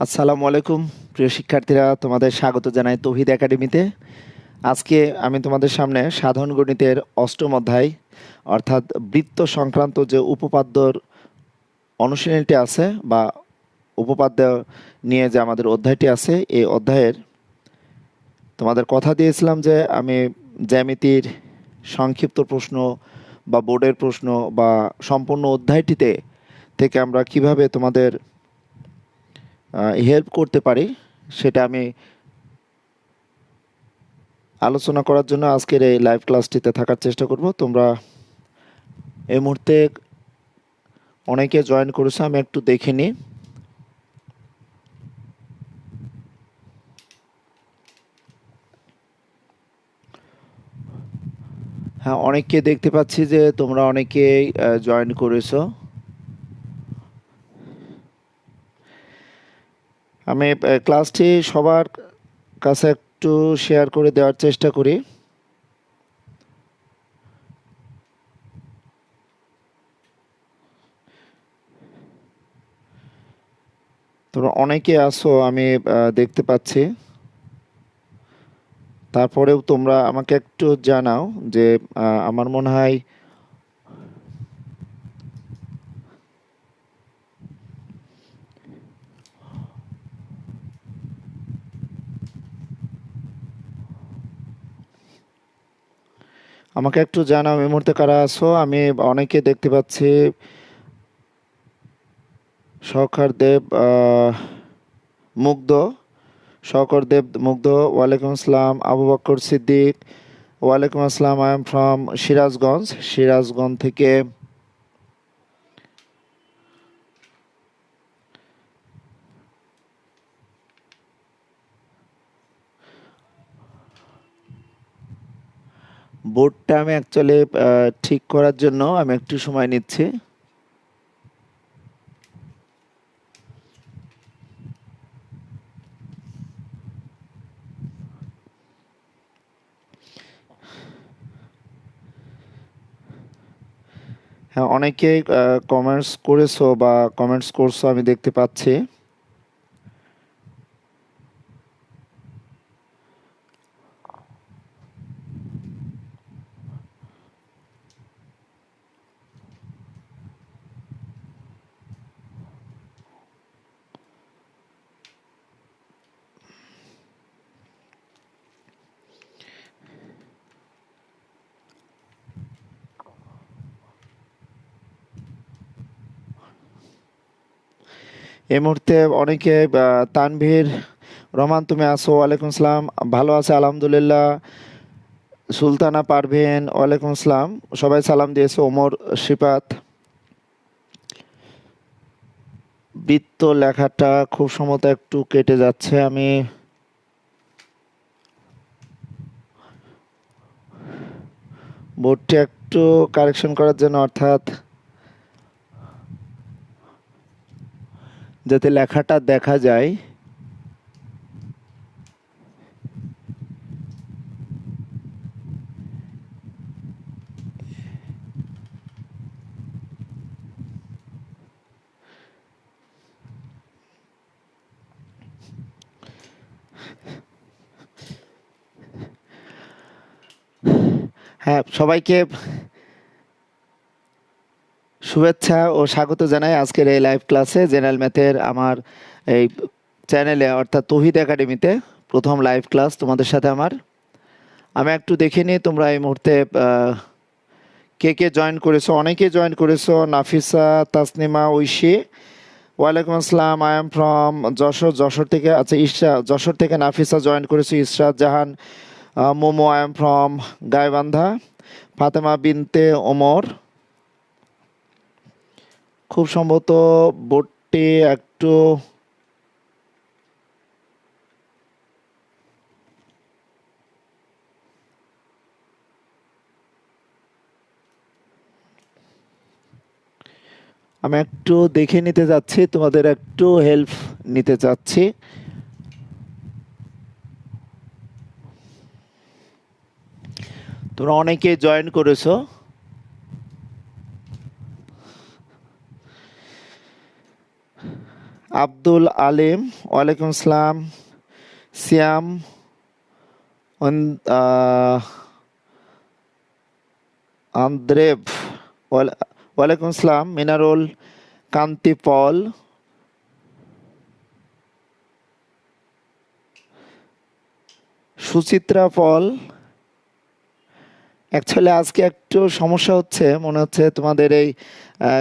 আসসালামু আলাইকুম প্রিয় শিক্ষার্থীরা, তোমাদের স্বাগত জানাই তৌহিদ একাডেমিতে। আজকে আমি তোমাদের সামনে সাধারণ গণিতের অষ্টম অধ্যায় অর্থাৎ বৃত্ত সংক্রান্ত যে উপপাদ্যর অনুশীলনীটি আছে বা উপপাদ্য নিয়ে যে আমাদের অধ্যায়টি আছে, এই অধ্যায়ের তোমাদের কথা দিয়েছিলাম যে আমি জ্যামিতির সংক্ষিপ্ত প্রশ্ন বা বোর্ডের প্রশ্ন বা সম্পূর্ণ অধ্যায়টিতে থেকে আমরা কিভাবে তোমাদের হেল্প করতে পারি সেটা আমি আলোচনা করার জন্য আজকের এই লাইভ ক্লাসটিতে থাকার চেষ্টা করব। তোমরা এই মুহূর্তে অনেকে জয়েন করেছো, আমি একটু দেখে নিই। হ্যাঁ, অনেককে দেখতে পাচ্ছি যে তোমরা অনেকেই জয়েন করেছো। আমি ক্লাসটি সবার কাছে একটু শেয়ার করে দেওয়ার চেষ্টা করি। তোমরা অনেকে আছো, আমি দেখতে পাচ্ছি। তারপরেও তোমরা আমাকে একটু জানাও যে আমার মনে হয় আমাকে একটু জানাও এই মুহূর্তে কারা আছো। আমি অনেকে দেখতে পাচ্ছি। সহকার দেব, মুগ্ধ, শওকর দেব, মুগ্ধ, ওয়ালাইকুম আসসালাম। আবু বকর সিদ্দিক, ওয়ালাইকুম আসসালাম। I am from Sirajganj, Sirajganj থেকে। বোর্ডটা আমি অ্যাকচুয়ালি ঠিক করার জন্য আমি একটু সময় নিচ্ছি। হ্যাঁ, অনেকেই কমেন্টস করেছো বা কমেন্টস করছো, আমি দেখতে পাচ্ছি। এই মুহূর্তে অনেকে তানভীর রহমান, তুমি আছো? ওয়ালাইকুম আসসালাম। ভালো আছে আলহামদুলিল্লাহ। সুলতানা পারভীন, ওয়ালাইকুম আসসালাম। সবাই সালাম দিয়েছে। ওমর শিপাত। বৃত্ত লেখাটা খুব সম্ভবত একটু কেটে যাচ্ছে, আমি বোর্ডটি একটু কারেকশন করার জন্য, অর্থাৎ যাতে লেখাটা দেখা যায়। হ্যাঁ, সবাইকে শুভেচ্ছা ও স্বাগত জানাই আজকের এই লাইভ ক্লাসে। জেনারেল ম্যাথের আমার এই চ্যানেলে অর্থাৎ তৌহিদ একাডেমিতে প্রথম লাইভ ক্লাস তোমাদের সাথে আমার। আমি একটু দেখে নিই তোমরা এই মুহূর্তে কে কে জয়েন করেছো। অনেকে জয়েন করেছো। নাফিসা, তাসনিমা, ঐশী, ওয়ালাইকুম আসসালাম। I am from Jessore, Jessore থেকে। আচ্ছা, ইশরা, যশোর থেকে নাফিসা জয়েন করেছো। Ishrat Jahan, Momo, I am from Gaibandha. Fatema Binte Omar. খুব সম্ভবত বোর্ডটি একটু আমি একটু দেখে নিতে যাচ্ছি, তোমাদের একটু হেল্প নিতে চাচ্ছি। তোমরা অনেকে জয়েন করেছো। আব্দুল আলিম, ওয়ালাইকুম আসসালাম। সিয়াম, আহ, আন্দ্রেভ, ওয়ালাইকুম আসসালাম। মিনারুল, কান্তি পল, সুচিত্রা পল। অ্যাকচুয়ালি আজকে একটু সমস্যা হচ্ছে, মনে হচ্ছে তোমাদের এই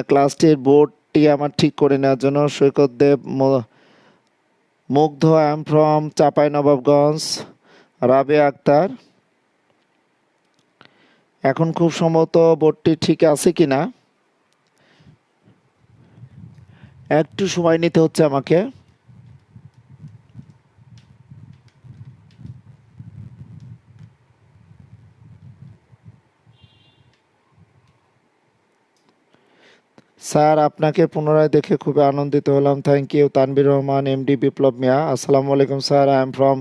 ক্লাসটির বোর্ডটি আমার ঠিক করে নেওয়ার জন্য। Saikat Deb, Mugdha, I am from Chapai Nawabganj, Rabeya Akter. এখন খুব সম্ভবত বোর্ডটি ঠিক আছে কিনা, একটু সময় নিতে হচ্ছে আমাকে। স্যার, আপনাকে পুনরায় দেখে খুবই আনন্দিত হলাম। Thank you. Tanvir Rahman, MD Biplob Mia, আসসালামু আলাইকুম sir, I am from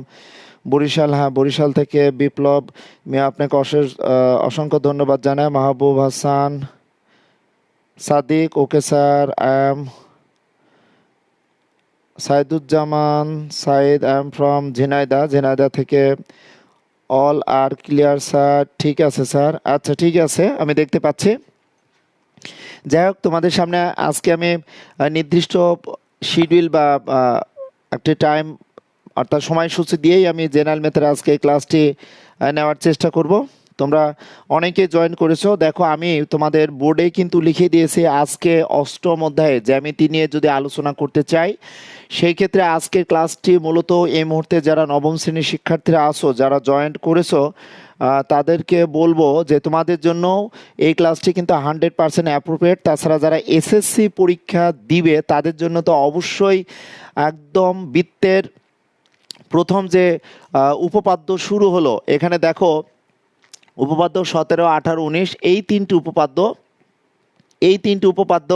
Barishal. হ্যাঁ, বরিশাল থেকে বিপ্লব মিয়া, আপনাকে অসংখ্য ধন্যবাদ জানাই। Mahbub Hasan Sadik, okay sir, I am Saiduzzaman Saeed, I am from Jhenaidah, Jhenaidah থেকে। All are clear sir. ঠিক আছে স্যার, আচ্ছা ঠিক আছে, আমি দেখতে পাচ্ছি। যাই হোক, তোমাদের সামনে আজকে আমি নির্দিষ্ট শিডিউল বা একটি টাইম অর্থাৎ সময়সূচি দিয়েই আমি জেনারেল ম্যাথের আজকে এই ক্লাসটি নেওয়ার চেষ্টা করব। তোমরা অনেকে জয়েন করেছো, দেখো আমি তোমাদের বোর্ডে কিন্তু লিখে দিয়েছি আজকে অষ্টম অধ্যায়ে জ্যামিতি নিয়ে যদি আলোচনা করতে চাই, সেই ক্ষেত্রে আজকের ক্লাসটি মূলত এই মুহূর্তে যারা নবম শ্রেণীর শিক্ষার্থীরা আসো, যারা জয়েন করেছো, তাদেরকে বলবো যে তোমাদের জন্য এই ক্লাসটি কিন্তু 100% অ্যাপ্রোপ্রিয়েট। তাছাড়া যারা এসএসসি পরীক্ষা দিবে তাদের জন্য তো অবশ্যই একদম বৃত্তের প্রথম যে উপপাদ্য শুরু হলো, এখানে দেখো উপপাদ্য 17, 18, 19, এই তিনটি উপপাদ্য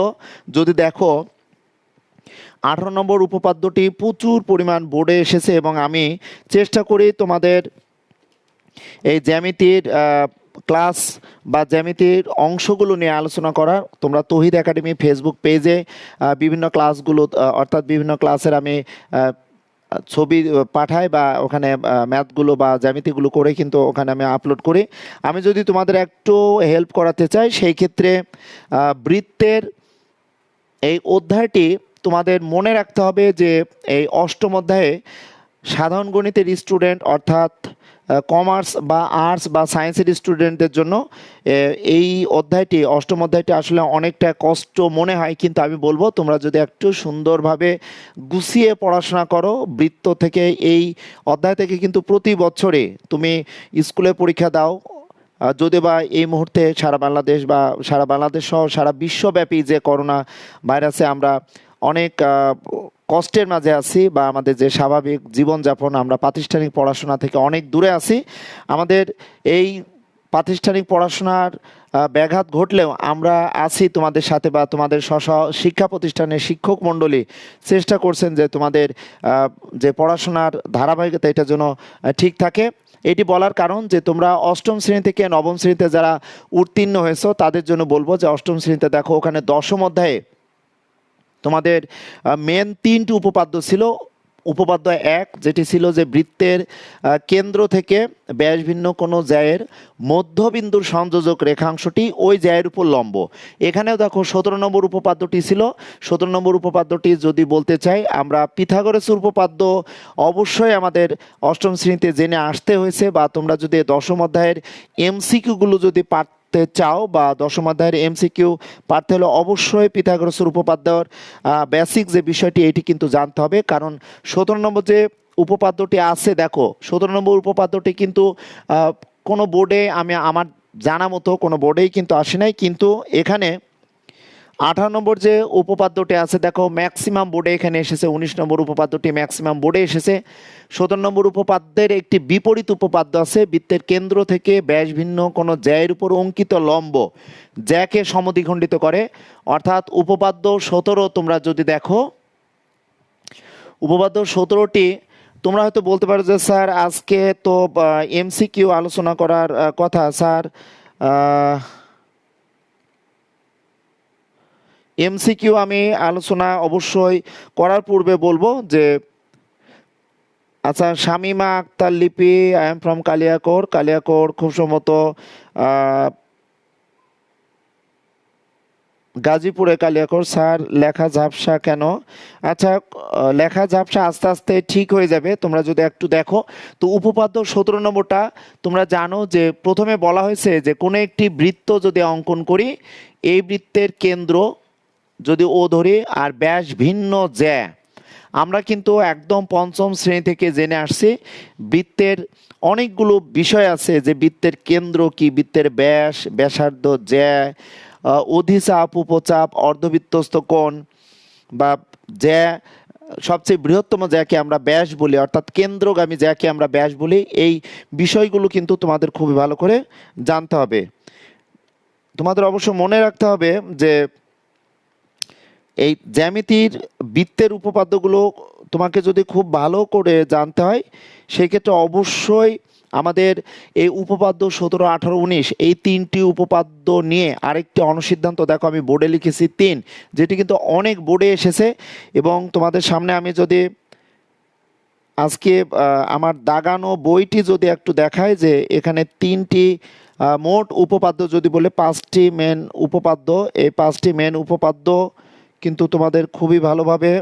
যদি দেখো, 18 নম্বর উপপাদ্যটি প্রচুর পরিমাণ বোর্ডে এসেছে এবং আমি চেষ্টা করি তোমাদের এই জ্যামিতির ক্লাস বা জ্যামিতির অংশগুলো নিয়ে আলোচনা করার। তোমরা তৌহিদ একাডেমি ফেসবুক পেজে বিভিন্ন ক্লাসগুলো অর্থাৎ বিভিন্ন ক্লাসের আমি ছবি পাঠাই বা ওখানে ম্যাথগুলো বা জ্যামিতিগুলো করে কিন্তু ওখানে আমি আপলোড করি। আমি যদি তোমাদের একটু হেল্প করাতে চাই, সেই ক্ষেত্রে বৃত্তের এই অধ্যায়টি তোমাদের মনে রাখতে হবে যে এই অষ্টম অধ্যায়ে সাধারণ গণিতের স্টুডেন্ট অর্থাৎ কমার্স বা আর্টস বা সায়েন্সের স্টুডেন্টদের জন্য এই অধ্যায়টি, অষ্টম অধ্যায়টি আসলে অনেকটা কষ্ট মনে হয়, কিন্তু আমি বলবো তোমরা যদি একটু সুন্দরভাবে গুছিয়ে পড়াশোনা করো বৃত্ত থেকে, এই অধ্যায় থেকে কিন্তু প্রতি বছরে তুমি স্কুলে পরীক্ষা দাও, যদি বা এই মুহূর্তে সারা বাংলাদেশ বা সারা বাংলাদেশ সহ সারা বিশ্বব্যাপী যে করোনা ভাইরাসে আমরা অনেক কষ্টের মাঝে আছি বা আমাদের যে স্বাভাবিক জীবনযাপন, আমরা প্রাতিষ্ঠানিক পড়াশোনা থেকে অনেক দূরে আছি। আমাদের এই প্রাতিষ্ঠানিক পড়াশোনার ব্যাঘাত ঘটলেও আমরা আছি তোমাদের সাথে, বা তোমাদের শিক্ষা প্রতিষ্ঠানের শিক্ষক মণ্ডলী চেষ্টা করছেন যে তোমাদের যে পড়াশোনার ধারাবাহিকতা এটা যেন ঠিক থাকে। এটি বলার কারণ যে তোমরা অষ্টম শ্রেণী থেকে নবম শ্রেণীতে যারা উত্তীর্ণ হয়েছো তাদের জন্য বলবো যে অষ্টম শ্রেণীতে দেখো ওখানে দশম অধ্যায়ে তোমাদের মেন তিনটি উপপাদ্য ছিল। উপপাদ্য 1 যেটি ছিল যে বৃত্তের কেন্দ্র থেকে ব্যাসভিন্ন কোনো জ্যায়ের মধ্যবিন্দুর সংযোজক রেখাংশটি ওই জ্যায়ের উপর লম্ব। এখানেও দেখো 17 নম্বর উপপাদ্যটি ছিল। 17 নম্বর উপপাদ্যটি যদি বলতে চাই, আমরা পিথাগোরাসের উপপাদ্য অবশ্যই আমাদের অষ্টম শ্রেণীতে জেনে আসতে হয়েছে, বা তোমরা যদি দশম অধ্যায়ের এমসিকিউগুলো যদি চাও বা দশম অধ্যায়ের এমসিকিউ পারতে হলে অবশ্যই পিথাগোরাসের উপপাদ্যর বেসিক যে বিষয়টি এটি কিন্তু জানতে হবে। কারণ 17 নম্বর যে উপপাদ্যটি আছে, দেখো 17 নম্বর উপপাদ্যটি কিন্তু কোনো বোর্ডে আমার জানা মতো কোনো বোর্ডেই কিন্তু আসে নাই, কিন্তু এখানে 18 নম্বর যে উপপাদ্যটি আছে দেখো ম্যাক্সিমাম বোর্ডে এখানে এসেছে। 19 নম্বর উপপাদ্যটি ম্যাক্সিমাম বোর্ডে এসেছে। 17 নম্বর উপপাদ্যের একটি বিপরীত উপপাদ্য আছে, বৃত্তের কেন্দ্র থেকে ব্যাস ভিন্ন কোনো জ্যায়ের উপর অঙ্কিত লম্ব জ্যাকে সমদ্বিখণ্ডিত করে। অর্থাৎ উপপাদ্য 17 তোমরা যদি দেখো, উপপাদ্য 17টি তোমরা হয়তো বলতে পারো যে স্যার আজকে তো এমসিকিউ আলোচনা করার কথা, স্যার এমসিকিউ আমি আলোচনা অবশ্যই করার পূর্বে বলবো যে আচ্ছা, শামিমা আক্তার লিপি, I am from Kaliakair. Kaliakair খুব সম্ভবত আহ, গাজীপুরে। কালিয়াকোর স্যার, লেখা ঝাপসা কেন? আচ্ছা, লেখা ঝাপসা আস্তে আস্তে ঠিক হয়ে যাবে, তোমরা যদি একটু দেখো। তো উপপাদ্য 17 নম্বরটা তোমরা জানো যে প্রথমে বলা হয়েছে যে কোনো একটি বৃত্ত যদি অঙ্কন করি, এই বৃত্তের কেন্দ্র যদি ও ধরি আর ব্যাস ভিন্ন জ্যা। আমরা কিন্তু একদম পঞ্চম শ্রেণী থেকে জেনে আসছি বৃত্তের অনেকগুলো বিষয় আছে, যে বৃত্তের কেন্দ্র কি, বৃত্তের ব্যাস, ব্যাসার্ধ, জ্যা, অধিচাপ, উপচাপ, অর্ধবৃত্তস্থ কোণ বা জ্যা, সবচেয়ে বৃহত্তম জ্যাকে আমরা ব্যাস বলি, অর্থাৎ কেন্দ্রগামী জ্যাকে আমরা ব্যাস বলি। এই বিষয়গুলো কিন্তু তোমাদের খুবই ভালো করে জানতে হবে। তোমাদের অবশ্য মনে রাখতে হবে যে এই জ্যামিতির বৃত্তের উপপাদ্যগুলো তোমাকে যদি খুব ভালো করে জানতে হয়, সেক্ষেত্রে অবশ্যই আমাদের এই উপপাদ্য 17, 18, 19 এই তিনটি উপপাদ্য নিয়ে আরেকটি অনুসিদ্ধান্ত দেখো আমি বোর্ডে লিখেছি 3, যেটি কিন্তু অনেক বোর্ডে এসেছে। এবং তোমাদের সামনে আমি যদি আজকে আমার দাগানো বইটি যদি একটু দেখায়, যে এখানে তিনটি মোট উপপাদ্য যদি বলে 5টি মেন উপপাদ্য, এই 5টি মেন উপপাদ্য কিন্তু তোমাদের খুবই ভালোভাবে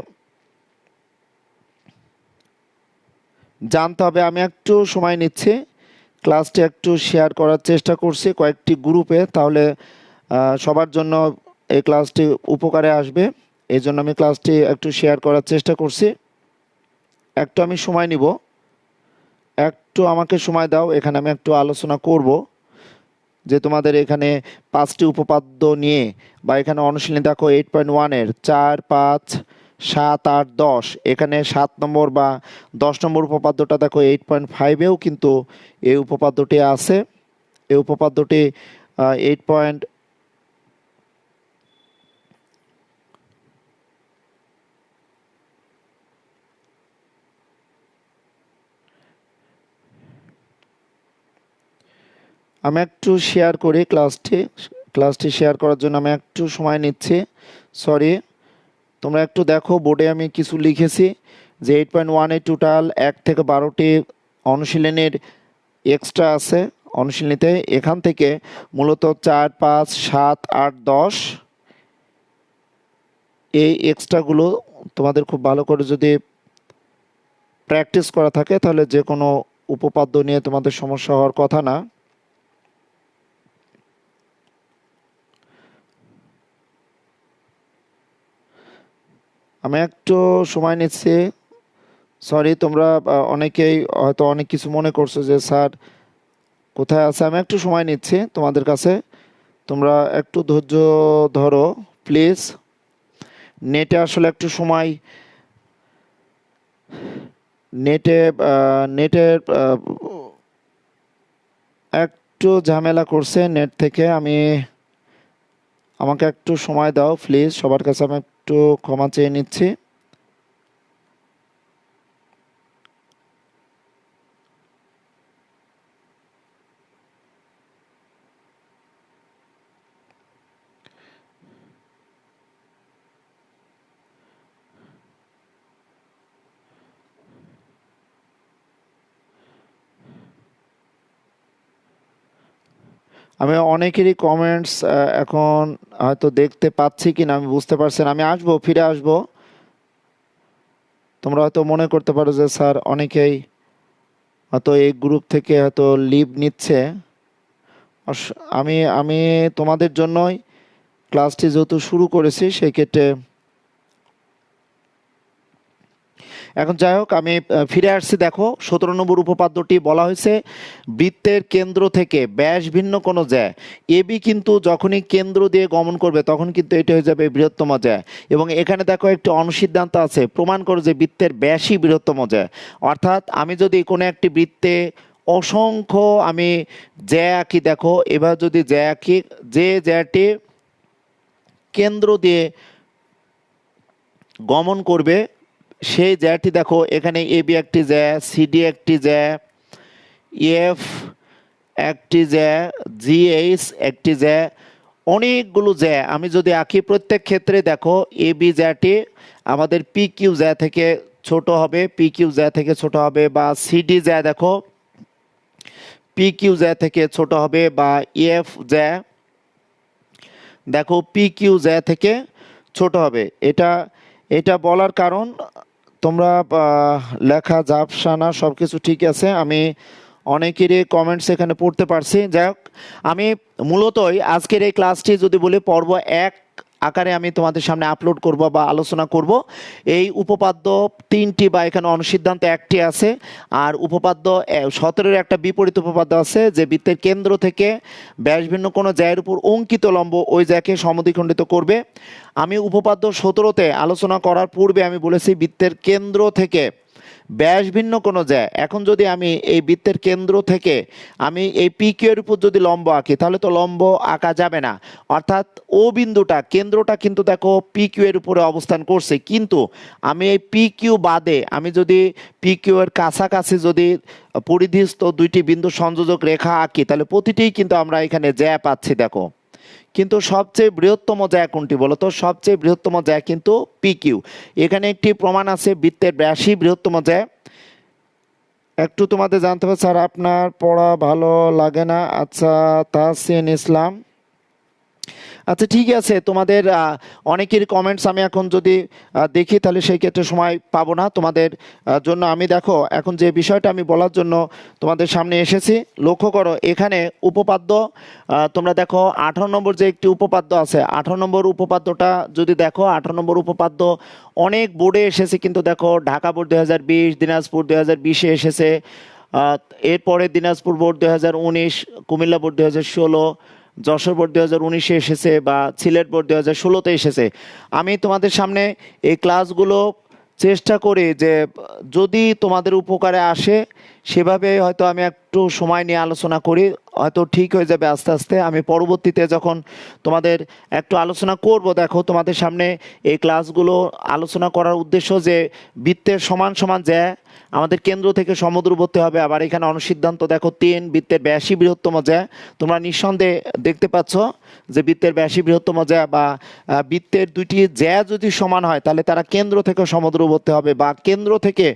জানতে হবে। আমি একটু সময় নিচ্ছি, ক্লাসটি একটু শেয়ার করার চেষ্টা করছি কয়েকটি গ্রুপে, তাহলে সবার জন্য এই ক্লাসটি উপকারে আসবে। এই জন্য আমি ক্লাসটি একটু শেয়ার করার চেষ্টা করছি। একটু আমি সময় নিব, একটু আমাকে সময় দাও, এখানে আমি একটু আলোচনা করব যে তোমাদের এখানে 5টি উপপাদ্য নিয়ে, বা এখানে অনুশীলনী দেখো 8.1-এর 4, 5, 7, 8, 10, এখানে 7 নম্বর বা 10 নম্বর উপপাদ্যটা দেখো 8.5-এও কিন্তু এই উপপাদ্যটি আছে। এই উপপাদ্যটি 8 পয়েন্ট, আমি একটু শেয়ার করি ক্লাসটি শেয়ার করার জন্য আমি একটু সময় নিচ্ছি, সরি। তোমরা একটু দেখো, বোর্ডে আমি কিছু লিখেছি যে 8.1-এ টোটাল 1 থেকে 12টি অনুশীলনের এক্সট্রা আছে অনুশীলনীতে। এখান থেকে মূলত 4, 5, 7, 8, 10 এই এক্সট্রাগুলো তোমাদের খুব ভালো করে যদি প্র্যাকটিস করা থাকে, তাহলে যে কোনো উপপাদ্য নিয়ে তোমাদের সমস্যা হওয়ার কথা না। আমি একটু সময় নিচ্ছি, সরি। তোমরা অনেকেই হয়তো অনেক কিছু মনে করছো যে স্যার কোথায় আছে। আমি একটু সময় নিচ্ছি তোমাদের কাছে, তোমরা একটু ধৈর্য ধরো প্লিজ। নেটে আসলে একটু সময়, নেটের একটু ঝামেলা করছে নেট থেকে। আমাকে একটু সময় দাও প্লিজ, সবার কাছে আমি একটু ক্ষমা চেয়ে নিচ্ছি। আমি অনেকেরই কমেন্টস এখন হয়তো দেখতে পাচ্ছি কিনা আমি বুঝতে পারছি না। আমি ফিরে আসবো। তোমরা হয়তো মনে করতে পারো যে স্যার অনেকেই হয়তো এই গ্রুপ থেকে হয়তো লিভ নিচ্ছে। আমি আমি তোমাদের জন্যই ক্লাসটি যেহেতু শুরু করেছি, সেই ক্ষেত্রে এখন যাই হোক আমি ফিরে আসছি। দেখো 17 নম্বর উপপাদ্যটি বলা হয়েছে বৃত্তের কেন্দ্র থেকে ব্যাস ভিন্ন কোনো জ্যা এবি কিন্তু যখনই কেন্দ্র দিয়ে গমন করবে তখন কিন্তু এটা হয়ে যাবে বৃহত্তম জ্যা। এবং এখানে দেখো একটি অনুসিদ্ধান্ত আছে, প্রমাণ করো যে বৃত্তের ব্যাসই বৃহত্তম জ্যা। অর্থাৎ আমি যদি কোনো একটি বৃত্তে অসংখ্য আমি জ্যা আঁকি, দেখো এবার যদি জ্যা আঁকি, যে জ্যাটি কেন্দ্র দিয়ে গমন করবে সেই জ্যাটি দেখো এখানে এবি একটি জ্যা, সিডি একটি জ্যা, এফ একটি জ্যা, জিএইচ একটি জ্যা, অনেকগুলো জ্যা আমি যদি আঁকি প্রত্যেক ক্ষেত্রে দেখো এ বি জ্যাটি আমাদের পি কিউ জ্যা থেকে ছোট হবে, পি কিউ জ্যা থেকে ছোট হবে, বা সিডি জ্যা দেখো পি কিউ জ্যা থেকে ছোট হবে, বা এফ জ্যা দেখো পি কিউ জ্যা থেকে ছোট হবে। এটা এটা বলার কারণ তোমরা লেখা জাপসানা সব কিছু ঠিক আছে, আমি অনেকেরই কমেন্টস এখানে পড়তে পারছি। যাই হোক, আমি মূলতই আজকের এই ক্লাসটি যদি বলি পর্ব 1 আকারে আমি তোমাদের সামনে আপলোড করব বা আলোচনা করব। এই উপপাদ্য 3টি বা এখানে অনুসিদ্ধান্ত 1টি আছে, আর উপপাদ্য 17-এর একটা বিপরীত উপপাদ্য আছে যে বৃত্তের কেন্দ্র থেকে ব্যাসভিন্ন কোনো জ্যায়ের উপর অঙ্কিত লম্ব ওই জ্যাকে সমদ্বিখণ্ডিত করবে। আমি উপপাদ্য 17-তে আলোচনা করার পূর্বে আমি বলেছি বৃত্তের কেন্দ্র থেকে ব্যাস ভিন্ন কোনো জ্যা, এখন যদি আমি এই বৃত্তের কেন্দ্র থেকে আমি এই পি কিউ এর উপর যদি লম্ব আঁকি তাহলে তো লম্ব আঁকা যাবে না, অর্থাৎ ও বিন্দুটা কেন্দ্রটা কিন্তু দেখো পি কিউ এর উপরে অবস্থান করছে, কিন্তু আমি এই পি কিউ বাদে আমি যদি পি কিউ এর কাছাকাছি যদি পরিধিস্থ দুইটি বিন্দু সংযোজক রেখা আঁকি তাহলে প্রতিটিই কিন্তু আমরা এখানে জ্যা পাচ্ছি দেখো। কিন্তু সবচেয়ে বৃহত্তম জ্যা কোনটি বলো তো? সবচেয়ে বৃহত্তম জ্যা কিন্তু পি কিউ। এখানে একটি প্রমাণ আছে বৃত্তের ব্যাসই বৃহত্তম জ্যা। একটু তোমাদের জানতে হবে স্যার আপনার পড়া ভালো লাগে না। আচ্ছা, তাহসিন ইসলাম, আচ্ছা ঠিক আছে, তোমাদের অনেকের কমেন্টস আমি এখন যদি দেখি তাহলে সেই ক্ষেত্রে সময় পাবো না তোমাদের জন্য। আমি দেখো এখন যে বিষয়টা আমি বলার জন্য তোমাদের সামনে এসেছি, লক্ষ্য করো এখানে উপপাদ্য তোমরা দেখো 18 নম্বর যে একটি উপপাদ্য আছে, 18 নম্বর উপপাদ্যটা যদি দেখো, 18 নম্বর উপপাদ্য অনেক বোর্ডে এসেছে, কিন্তু দেখো ঢাকা বোর্ড 2020, দিনাজপুর 2020-এ এসেছে, এরপরে Dinajpur board 2019, Comilla board 2016, Jessore board 2019-এ এসেছে, বা সিলেট বোর্ড 2016-তে এসেছে। আমি তোমাদের সামনে এই ক্লাসগুলো চেষ্টা করি যে যদি তোমাদের উপকারে আসে সেভাবে হয়তো আমি একটু সময় নিয়ে আলোচনা করি, হয়তো ঠিক হয়ে যাবে আস্তে আস্তে। আমি পরবর্তীতে যখন তোমাদের একটু আলোচনা করব, দেখো তোমাদের সামনে এই ক্লাসগুলো আলোচনা করার উদ্দেশ্য যে বৃত্তের সমান সমান জ্যা আমাদের কেন্দ্র থেকে সমদূরবর্তী হবে। আবার এখানে অনুসিদ্ধান্ত দেখো 3, বৃত্তের ব্যাসই বৃহত্তম জ্যা। তোমরা নিঃসন্দেহে দেখতে পাচ্ছ যে বৃত্তের ব্যাসই বৃহত্তম জ্যা, বা বৃত্তের দুইটি জ্যা যদি সমান হয় তাহলে তারা কেন্দ্র থেকে সমদূরবর্তী হবে, বা কেন্দ্র থেকে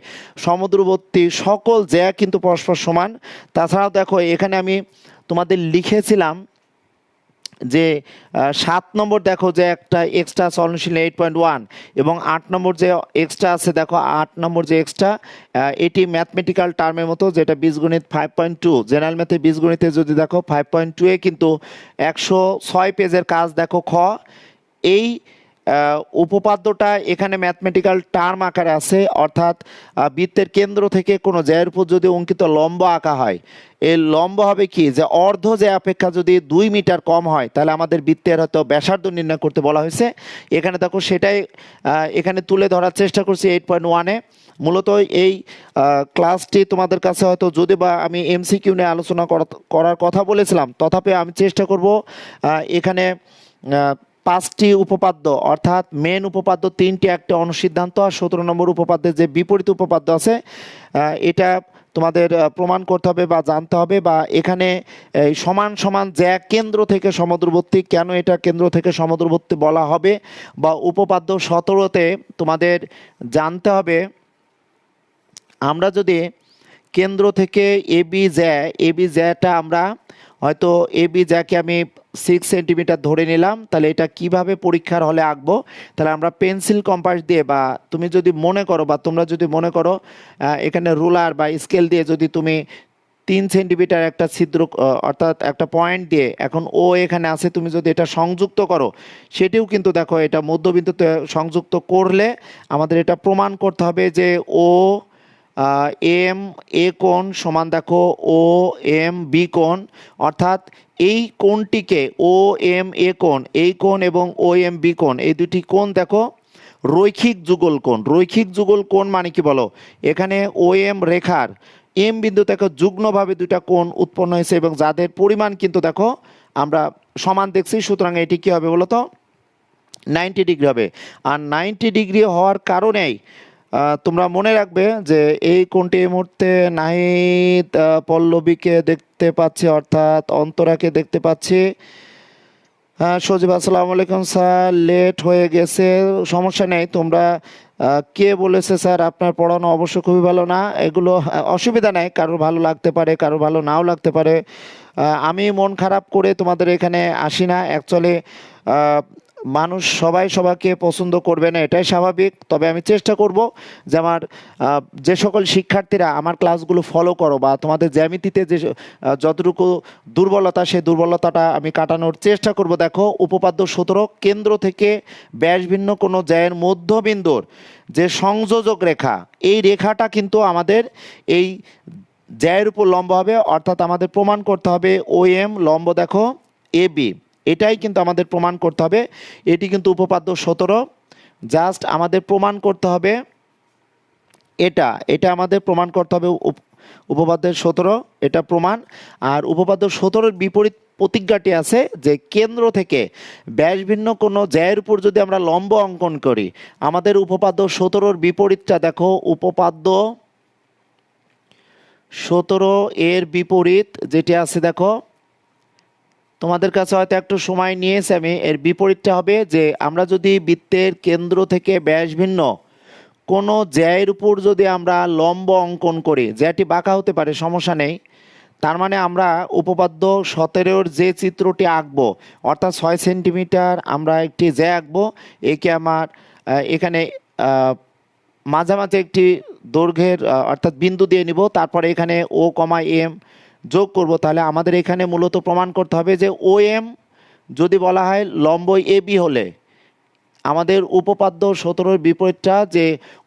সমদূরবর্তী সকল জ্যা কিন্তু পরস্পর সমান। তাছাড়াও দেখো এখানে আমি তোমাদের লিখেছিলাম যে 7 নম্বর দেখো যে একটা এক্সট্রা সলনশীল 8.1, এবং 8 নম্বর যে এক্সট্রা আছে দেখো 8 নম্বর যে এক্সট্রা এটি ম্যাথমেটিক্যাল টার্মের মতো, যেটা বীজগণিত 5.2, জেনারেল ম্যাথে বীজগণিতে যদি দেখো 5.2-এ কিন্তু 106 পেজের কাজ দেখো খ। এই উপপাদ্যটা এখানে ম্যাথমেটিক্যাল টার্ম আকারে আছে, অর্থাৎ বৃত্তের কেন্দ্র থেকে কোনো জ্যায়ের উপর যদি অঙ্কিত লম্ব আঁকা হয়, এই লম্ব হবে কি যে অর্ধ জ্যা অপেক্ষা যদি 2 মিটার কম হয় তাহলে আমাদের বৃত্তের হয়তো ব্যাসার্ধ নির্ণয় করতে বলা হয়েছে। এখানে দেখো সেটাই এখানে তুলে ধরার চেষ্টা করছি 8.1-এ। মূলত এই ক্লাসটি তোমাদের কাছে হয়তো যদি বা আমি এমসিকিউ নিয়ে আলোচনা করার কথা বলেছিলাম, তথাপি আমি চেষ্টা করব এখানে 5টি উপপাদ্য, অর্থাৎ মেন উপপাদ্য 3টি, একটা অনুসিদ্ধান্ত, আর 17 নম্বর উপপাদ্যের যে বিপরীত উপপাদ্য আছে এটা তোমাদের প্রমাণ করতে হবে বা জানতে হবে, বা এখানে সমান সমান জ্যা কেন্দ্র থেকে সমদূরবর্তী, কেন এটা কেন্দ্র থেকে সমদূরবর্তী বলা হবে, বা উপপাদ্য 17-তে তোমাদের জানতে হবে আমরা যদি কেন্দ্র থেকে এবি জ্যাটা আমরা হয়তো এবি জ্যাকে আমি 6 সেন্টিমিটার ধরে নিলাম, তাহলে এটা কিভাবে পরীক্ষার হলে আঁকবো? তাহলে আমরা পেন্সিল কম্পাস দিয়ে, বা তুমি যদি মনে করো বা তোমরা যদি মনে করো এখানে রুলার বা স্কেল দিয়ে যদি তুমি 3 সেন্টিমিটার একটা ছিদ্র অর্থাৎ একটা পয়েন্ট দিয়ে, এখন ও এখানে আছে, তুমি যদি এটা সংযুক্ত করো, সেটিও কিন্তু দেখো এটা মধ্যবিন্দুতে সংযুক্ত করলে আমাদের এটা প্রমাণ করতে হবে যে ও এম এ কোণ সমান দেখো ও এম বি কোণ, অর্থাৎ এই কোণটিকে ও এম এ কোণ, এই কোণ এবং ও এম বি কোণ, এই দুটি কোণ দেখো রৈখিক যুগল কোণ। রৈখিক যুগল কোণ মানে কি বলো? এখানে ও এম রেখার এম বিন্দু দেখো যুগ্মভাবে দুটা কোণ উৎপন্ন হয়েছে, এবং যাদের পরিমাণ কিন্তু দেখো আমরা সমান দেখছি, সুতরাং এটি কি হবে বলো তো? 90 ডিগ্রি হবে। আর 90 ডিগ্রি হওয়ার কারণেই তোমরা মনে রাখবে যে এই কোণটি এই মুহূর্তে নাহিদ পল্লবীকে দেখতে পাচ্ছি, অর্থাৎ অন্তরাকে দেখতে পাচ্ছি, হ্যাঁ সজীব, আসসালামু আলাইকুম স্যার, লেট হয়ে গেছে। সমস্যা নেই, তোমরা কে বলেছে স্যার আপনার পড়ানো অবশ্য খুবই ভালো না, এগুলো অসুবিধা নেই, কারোর ভালো লাগতে পারে, কারোর ভালো নাও লাগতে পারে। আমি মন খারাপ করে তোমাদের এখানে আসি না অ্যাকচুয়ালি। মানুষ সবাই সবাইকে পছন্দ করবে না, এটাই স্বাভাবিক। তবে আমি চেষ্টা করব যে আমার যে সকল শিক্ষার্থীরা আমার ক্লাসগুলো ফলো করো বা তোমাদের জ্যামিতিতে যে যতটুকু দুর্বলতা, সেই দুর্বলতাটা আমি কাটানোর চেষ্টা করব। দেখো, উপপাদ্য 17, কেন্দ্র থেকে ব্যাস ভিন্ন কোনো জ্যায়ের মধ্যবিন্দুর যে সংযোজক রেখা, এই রেখাটা কিন্তু আমাদের এই জ্যায়ের উপর লম্ব হবে, অর্থাৎ আমাদের প্রমাণ করতে হবে ও এম লম্ব দেখো এ বি, এটাই কিন্তু আমাদের প্রমাণ করতে হবে। এটি কিন্তু উপপাদ্য 17। জাস্ট আমাদের প্রমাণ করতে হবে এটা, এটা আমাদের প্রমাণ করতে হবে উপপাদ্যের 17, এটা প্রমাণ। আর উপপাদ্য 17-এর বিপরীত প্রতিজ্ঞাটি আছে যে কেন্দ্র থেকে ব্যাস ভিন্ন কোনো জ্যায়ের উপর যদি আমরা লম্ব অঙ্কন করি, আমাদের উপপাদ্য 17-এর বিপরীতটা দেখো, উপপাদ্য 17 এর বিপরীত যেটি আছে দেখো, তোমাদের কাছে হয়তো একটু সময় নিয়েছে, আমি এর বিপরীতটা হবে যে আমরা যদি বৃত্তের কেন্দ্র থেকে ব্যাস ভিন্ন কোনো জ্যায়ের উপর যদি আমরা লম্ব অঙ্কন করি, জ্যাটি বাঁকা হতে পারে, সমস্যা নেই, তার মানে আমরা উপপাদ্য 17-এর যে চিত্রটি আঁকবো, অর্থাৎ 6 সেন্টিমিটার আমরা একটি জ্যা আঁকবো। একে আমার এখানে মাঝামাঝি একটি দৈর্ঘ্যের অর্থাৎ বিন্দু দিয়ে নিব, তারপরে এখানে ও কমা এম যোগ করব। তাহলে আমাদের এখানে মূলত প্রমাণ করতে হবে যে ও এম যদি বলা হয় লম্ব এ বি হলে, আমাদের উপপাদ্য 17-এর বিপরীতটা যে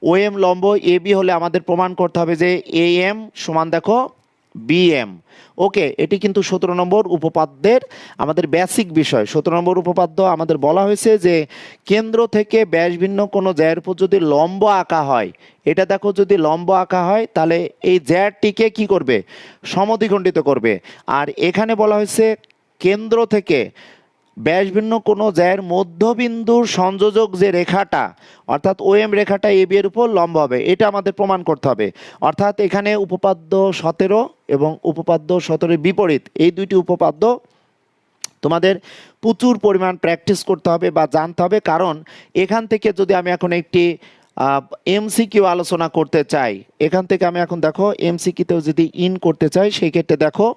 ও এম লম্ব এ বি হলে আমাদের প্রমাণ করতে হবে যে এ এম সমান দেখো বি এম। ওকে, এটি কিন্তু 17 নম্বর উপপাদ্যের আমাদের বেসিক বিষয়। 17 নম্বর উপপাদ্য আমাদের বলা হয়েছে যে কেন্দ্র থেকে ব্যাস ভিন্ন কোনো জ্যায়ের উপর যদি লম্ব আঁকা হয়, এটা দেখো যদি লম্ব আঁকা হয় তাহলে এই জ্যাটিকে কি করবে, সমদ্বিখণ্ডিত করবে। আর এখানে বলা হয়েছে কেন্দ্র থেকে ব্যাস ভিন্ন কোনো জ্যায়ের মধ্যবিন্দুর সংযোজক যে রেখাটা, অর্থাৎ ও এম রেখাটা এ বি এর উপর লম্ব হবে, এটা আমাদের প্রমাণ করতে হবে। অর্থাৎ এখানে উপপাদ্য 17 এবং উপপাদ্য 17-এর বিপরীত, এই দুইটি উপপাদ্য তোমাদের প্রচুর পরিমাণ প্র্যাকটিস করতে হবে বা জানতে হবে। কারণ এখান থেকে যদি আমি এখন একটি এমসিকিউ আলোচনা করতে চাই, এখান থেকে আমি এখন দেখো এমসিকিউতেও যদি ইন করতে চাই, সেই ক্ষেত্রে দেখো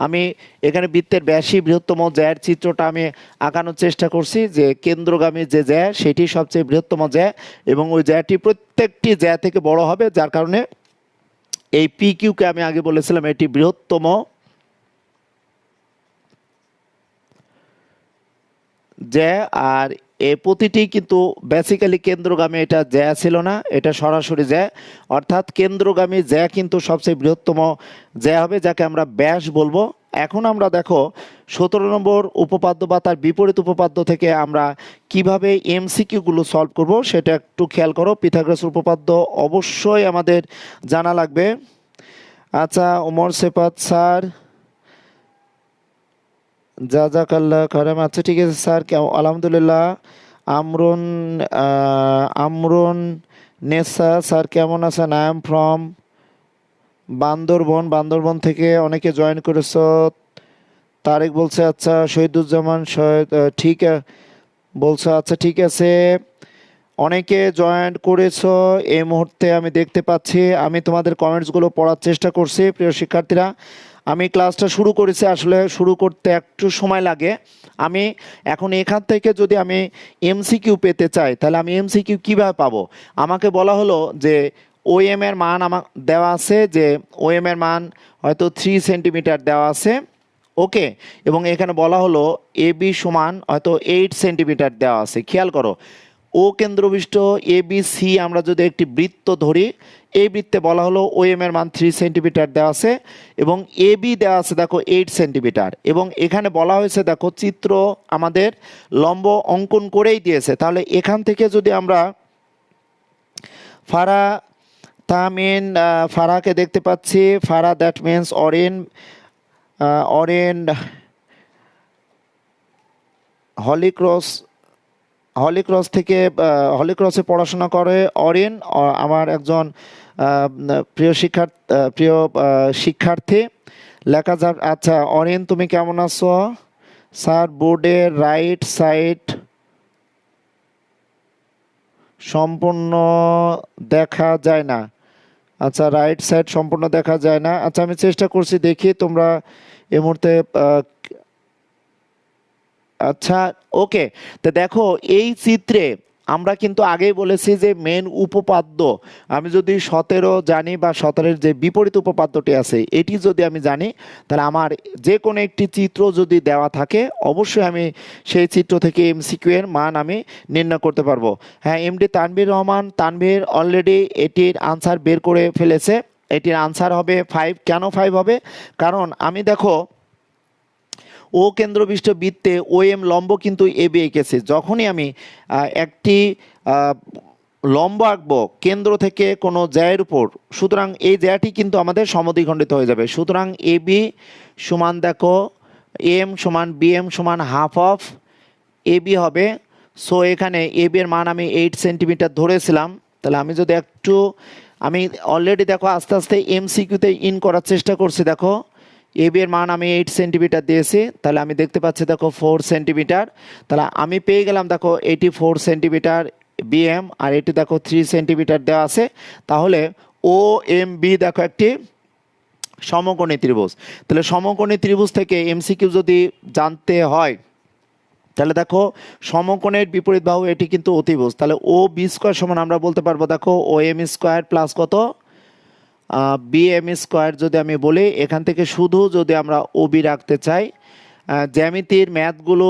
আমি এখানে বৃত্তের ব্যাসী বৃহত্তম জ্যায়ের চিত্রটা আমি আঁকানোর চেষ্টা করছি যে কেন্দ্রগামী যে জ্যা সেটি সবচেয়ে বৃহত্তম জ্যা, এবং ওই জ্যাটি প্রত্যেকটি জ্যা থেকে বড় হবে, যার কারণে এই পি কিউকে আমি আগে বলেছিলাম এটি বৃহত্তম জ্যা। আর এ প্রতিটি কিন্তু বেসিক্যালি কেন্দ্রগামী, এটা জ্যা ছিল না, এটা সরাসরি জ্যা, অর্থাৎ কেন্দ্রগামী জ্যা কিন্তু সবচেয়ে বৃহত্তম জ্যা হবে, যাকে আমরা ব্যাস বলবো। এখন আমরা দেখো 17 নম্বর উপপাদ্য বা তার বিপরীত উপপাদ্য থেকে আমরা কিভাবে এমসিকিউগুলো সলভ করব সেটা একটু খেয়াল করো। পিথাগোরাস উপপাদ্য অবশ্যই আমাদের জানা লাগবে। আচ্ছা, ওমর সেপাত স্যার, জাজাকাল্লাহ খারাম, আচ্ছা ঠিক আছে স্যার, আলহামদুলিল্লাহ। আমরুন আমরুন নেসা স্যার কেমন আছেন? I am from Bandarban, Bandarban থেকে অনেকে জয়েন করেছ। তারেক বলছে আচ্ছা, শহীদুজ্জামান ঠিক বলছে আচ্ছা ঠিক আছে, অনেকে জয়েন করেছো এই মুহূর্তে আমি দেখতে পাচ্ছি। আমি তোমাদের কমেন্টসগুলো পড়ার চেষ্টা করছি প্রিয় শিক্ষার্থীরা। আমি ক্লাসটা শুরু করেছি, আসলে শুরু করতে একটু সময় লাগে। আমি এখন এখান থেকে যদি আমি এমসিকিউ পেতে চাই, তাহলে আমি এমসিকিউ কীভাবে পাবো? আমাকে বলা হলো যে ও এম এর মান আমার দেওয়া আছে, যে ও এম এর মান হয়তো 3 সেন্টিমিটার দেওয়া আছে, ওকে, এবং এখানে বলা হলো এ বি সমান হয়তো 8 সেন্টিমিটার দেওয়া আছে। খেয়াল করো, ও কেন্দ্রবিষ্ট এ বি সি আমরা যদি একটি বৃত্ত ধরি, এই বৃত্তে বলা হলো ও এম এর মান 3 সেন্টিমিটার দেওয়া আছে এবং এ বি দেওয়া আছে দেখো 8 সেন্টিমিটার, এবং এখানে বলা হয়েছে দেখো চিত্র আমাদের লম্ব অঙ্কন করেই দিয়েছে। তাহলে এখান থেকে যদি আমরা ফারা তামিন ফারাকে দেখতে পাচ্ছি, ফারা দ্যাট মিনস অরেন, অরেন হলিক্রস, হলিক্রস থেকে হলিক্রসে পড়াশোনা করে অরিন, আমার একজন প্রিয় শিক্ষার্থী। লেখা যাক, আচ্ছা অরিন তুমি কেমন আছো? স্যার বোর্ডের রাইট সাইড সম্পূর্ণ দেখা যায় না। আচ্ছা, রাইট সাইড সম্পূর্ণ দেখা যায় না। আচ্ছা, আমি চেষ্টা করছি, দেখি তোমরা এই মুহূর্তে আচ্ছা, ওকে। তো দেখো এই চিত্রে আমরা কিন্তু আগেই বলেছি যে মেন উপপাদ্য আমি যদি 17 জানি বা 17-এর যে বিপরীত উপপাদ্যটি আছে এটি যদি আমি জানি, তাহলে আমার যে কোনো একটি চিত্র যদি দেওয়া থাকে অবশ্যই আমি সেই চিত্র থেকে এমসিকিউ এর মান আমি নির্ণয় করতে পারবো। হ্যাঁ, এমডি তানভীর রহমান তানভীর অলরেডি এটির আনসার বের করে ফেলেছে। এটির আনসার হবে 5। কেন 5 হবে? কারণ আমি দেখো ও কেন্দ্রবিষ্ট বৃত্তে ও এম লম্ব কিন্তু এবি এঁকেছে। যখনই আমি একটি লম্ব আঁকবো কেন্দ্র থেকে কোনো জ্যায়ের উপর, সুতরাং এই জ্যাটি কিন্তু আমাদের সমদ্বিখণ্ডিত হয়ে যাবে। সুতরাং এবি সমান দেখো এম সমান বিএম সমান হাফ অফ এবি হবে। সো এখানে এবি এর মান আমি 8 সেন্টিমিটার ধরেছিলাম। তাহলে আমি যদি একটু আমি অলরেডি দেখো আস্তে আস্তে এমসিকিউতে ইন করার চেষ্টা করছি। দেখো এবি এর মান আমি 8 সেন্টিমিটার দিয়েছি, তাহলে আমি দেখতে পাচ্ছি দেখো 4 সেন্টিমিটার। তাহলে আমি পেয়ে গেলাম দেখো এটি 4 সেন্টিমিটার বিএম, আর এটি দেখো 3 সেন্টিমিটার দেওয়া আছে। তাহলে ও এম বি দেখো একটি সমকোণী ত্রিভুজ। তাহলে সমকোণী ত্রিভুজ থেকে এমসিকিউ যদি জানতে হয় তাহলে দেখো সমকোণের বিপরীত বাহু এটি কিন্তু অতিভুজ। তাহলে ও বি স্কোয়ার সমান আমরা বলতে পারবো দেখো ও এম স্কোয়ার প্লাস কত বি এম স্কোয়ার। যদি আমি বলি এখান থেকে শুধু যদি আমরা ওবি রাখতে চাই, জ্যামিতির ম্যাথগুলো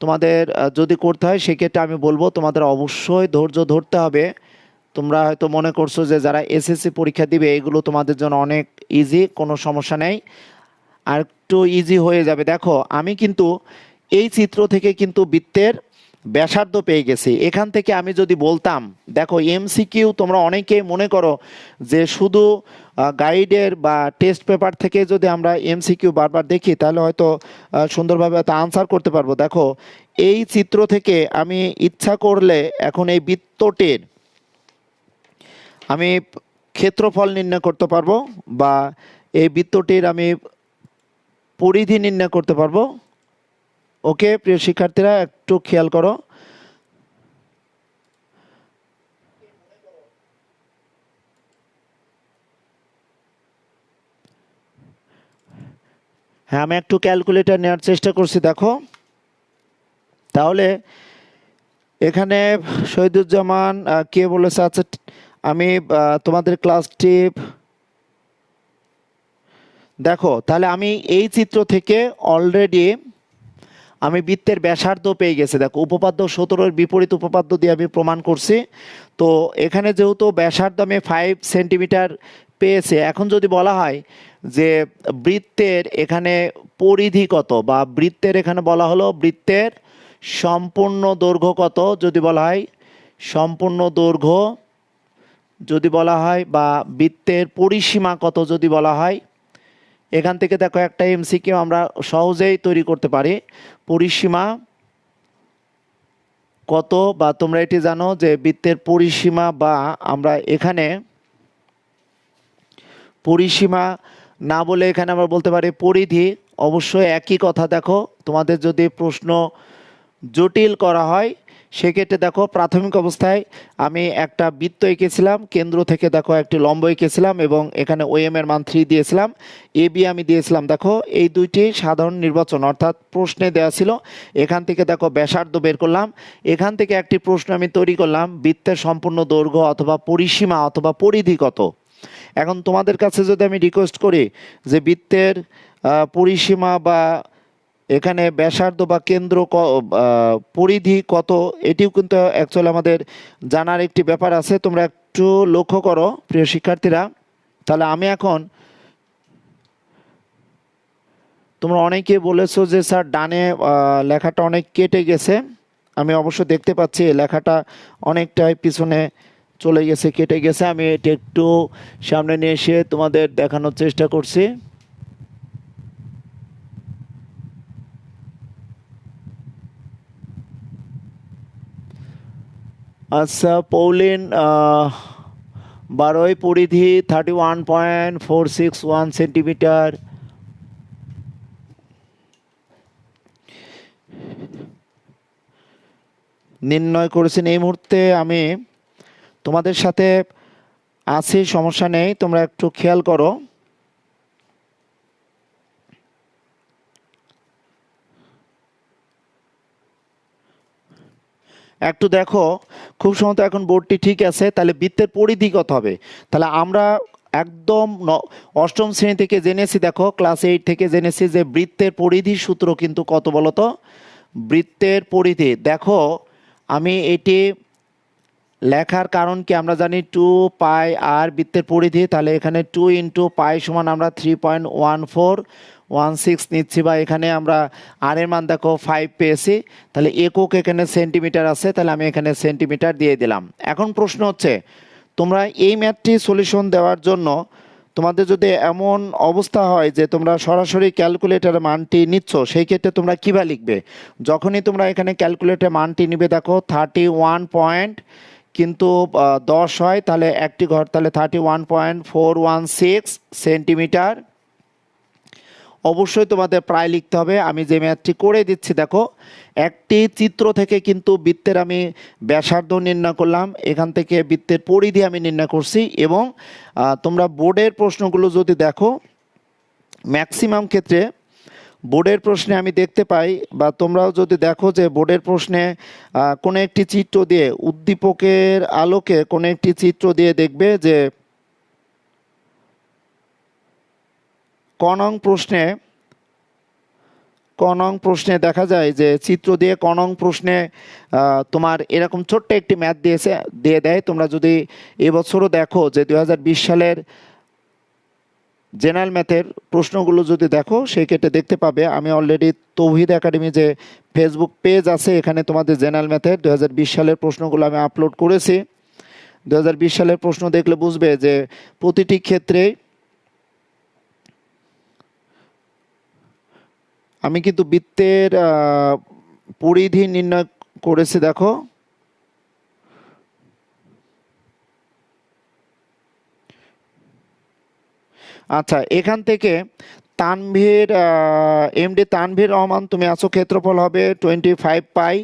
তোমাদের যদি করতে হয় সেক্ষেত্রে আমি বলবো তোমাদের অবশ্যই ধৈর্য ধরতে হবে। তোমরা হয়তো মনে করছো যে যারা এসএসসি পরীক্ষা দিবে এগুলো তোমাদের জন্য অনেক ইজি, কোনো সমস্যা নেই, আর একটু ইজি হয়ে যাবে। দেখো আমি কিন্তু এই চিত্র থেকে কিন্তু বৃত্তের ব্যাসার্ধ পেয়ে গেছি। এখান থেকে আমি যদি বলতাম দেখো এমসিকিউ তোমরা অনেকেই মনে করো যে শুধু গাইডের বা টেস্ট পেপার থেকে যদি আমরা এমসিকিউ বারবার দেখি তাহলে হয়তো সুন্দরভাবে হয়তো আনসার করতে পারবো। দেখো এই চিত্র থেকে আমি ইচ্ছা করলে এখন এই বৃত্তটির আমি ক্ষেত্রফল নির্ণয় করতে পারবো বা এই বৃত্তটির আমি পরিধি নির্ণয় করতে পারবো। ওকে প্রিয় শিক্ষার্থীরা, একটু খেয়াল করো। হ্যাঁ, আমি একটু ক্যালকুলেটর নেওয়ার চেষ্টা করছি। দেখো তাহলে এখানে শহীদুজ্জামান কে বলেছে, আচ্ছা আমি তোমাদের ক্লাসটি দেখো, তাহলে আমি এই চিত্র থেকে অলরেডি আমি বৃত্তের ব্যাসার্ধ পেয়ে গেছি। দেখো উপপাদ্য 17-এর বিপরীত উপপাদ্য দিয়ে আমি প্রমাণ করছি। তো এখানে যেহেতু ব্যাসার্ধ আমি 5 সেন্টিমিটার পেয়েছে, এখন যদি বলা হয় যে বৃত্তের এখানে পরিধি কত বা বৃত্তের এখানে বলা হলো বৃত্তের সম্পূর্ণ দৈর্ঘ্য কত, যদি বলা হয় সম্পূর্ণ দৈর্ঘ্য যদি বলা হয় বা বৃত্তের পরিসীমা কত যদি বলা হয়, এখান থেকে দেখো একটা এমসিকিউ আমরা সহজেই তৈরি করতে পারি। পরিসীমা কত, বা তোমরা এটি জানো যে বৃত্তের পরিসীমা, বা আমরা এখানে পরিসীমা না বলে এখানে আমরা বলতে পারি পরিধি। অবশ্যই একই কথা। দেখো তোমাদের যদি প্রশ্ন জটিল করা হয় সেক্ষেত্রে দেখো প্রাথমিক অবস্থায় আমি একটা বৃত্ত এঁকেছিলাম, কেন্দ্র থেকে দেখো একটি লম্ব এঁকেছিলাম এবং এখানে ওএম এর মান 3 দিয়েছিলাম, এ বি আমি দিয়েছিলাম। দেখো এই দুইটি সাধারণ নির্বাচন অর্থাৎ প্রশ্নে দেওয়া ছিল। এখান থেকে দেখো ব্যাসার্ধ বের করলাম। এখান থেকে একটি প্রশ্ন আমি তৈরি করলাম বৃত্তের সম্পূর্ণ দৈর্ঘ্য অথবা পরিসীমা অথবা পরিধি কত। এখন তোমাদের কাছে যদি আমি রিকোয়েস্ট করি যে বৃত্তের পরিসীমা বা এখানে ব্যাসার্ধ বা কেন্দ্র পরিধি কত, এটিও কিন্তু অ্যাকচুয়ালি আমাদের জানার একটি ব্যাপার আছে। তোমরা একটু লক্ষ্য করো প্রিয় শিক্ষার্থীরা। তাহলে আমি এখন তোমরা অনেকে বলেছো যে স্যার ডানে লেখাটা অনেক কেটে গেছে। আমি অবশ্য দেখতে পাচ্ছি লেখাটা অনেকটাই পিছনে চলে গেছে, কেটে গেছে। আমি এটা একটু সামনে নিয়ে এসে তোমাদের দেখানোর চেষ্টা করছি। আচ্ছা পৌলিন, 12 পরিধি 31.461 সেন্টিমিটার। নির্ণয় করেছেন। এই মুহূর্তে আমি তোমাদের সাথে আছি, সমস্যা নেই, তোমরা একটু খেয়াল করো। একটু দেখো, খুব সম্ভবত এখন বোর্ডটি ঠিক আছে। তাহলে বৃত্তের পরিধি কত হবে? তাহলে আমরা একদম অষ্টম শ্রেণী থেকে জেনেছি, দেখো ক্লাস 8 থেকে জেনেছি যে বৃত্তের পরিধির সূত্র কিন্তু কত বলো তো? বৃত্তের পরিধি দেখো, আমি এটি লেখার কারণ কি, আমরা জানি 2 পাই আর বৃত্তের পরিধি, তাহলে এখানে 2 ইন্টু পাই সমান আমরা 3.1416 নিচ্ছি, বা এখানে আমরা আর এর মান দেখো 5 পেয়েছি। তাহলে একক এখানে সেন্টিমিটার আছে, তাহলে আমি এখানে সেন্টিমিটার দিয়ে দিলাম। এখন প্রশ্ন হচ্ছে, তোমরা এই ম্যাথটি সলিউশন দেওয়ার জন্য তোমাদের যদি এমন অবস্থা হয় যে তোমরা সরাসরি ক্যালকুলেটরের মানটি নিচ্ছ, সেই ক্ষেত্রে তোমরা কীভাবে লিখবে? যখনই তোমরা এখানে ক্যালকুলেটরের মানটি নিবে, দেখো 31 পয়েন্ট কিন্তু 10 হয়, তাহলে একটি ঘর, তাহলে 31.416 সেন্টিমিটার। অবশ্যই তোমাদের প্রায় লিখতে হবে। আমি যে ম্যাথটি করে দিচ্ছি, দেখো একটি চিত্র থেকে কিন্তু বৃত্তের আমি ব্যাসার্ধ নির্ণয় করলাম, এখান থেকে বৃত্তের পরিধি আমি নির্ণয় করছি। এবং তোমরা বোর্ডের প্রশ্নগুলো যদি দেখো, ম্যাক্সিমাম ক্ষেত্রে বোর্ডের প্রশ্নে আমি দেখতে পাই, বা তোমরাও যদি দেখো যে বোর্ডের প্রশ্নে কোনো একটি চিত্র দিয়ে, উদ্দীপকের আলোকে কোনো একটি চিত্র দিয়ে দেখবে যে কনং প্রশ্নে দেখা যায় যে চিত্র দিয়ে কনং প্রশ্নে তোমার এরকম ছোট্ট একটি ম্যাথ দিয়ে দেয়। তোমরা যদি এবছরও দেখো যে 2020 সালের জেনারেল ম্যাথের প্রশ্নগুলো যদি দেখো, সেই ক্ষেত্রে দেখতে পাবে আমি অলরেডি তৌহিদ একাডেমি যে ফেসবুক পেজ আছে, এখানে তোমাদের জেনারেল ম্যাথের 2020 সালের প্রশ্নগুলো আমি আপলোড করেছি। 2020 সালের প্রশ্ন দেখলে বুঝবে যে প্রতিটি ক্ষেত্রে আমি কিন্তু বৃত্তের পরিধি নির্ণয় করেছি। দেখো আচ্ছা, এখান থেকে তানভীর এমডি তানভীর রহমান, তুমি আছো, ক্ষেত্রফল হবে 25 পাই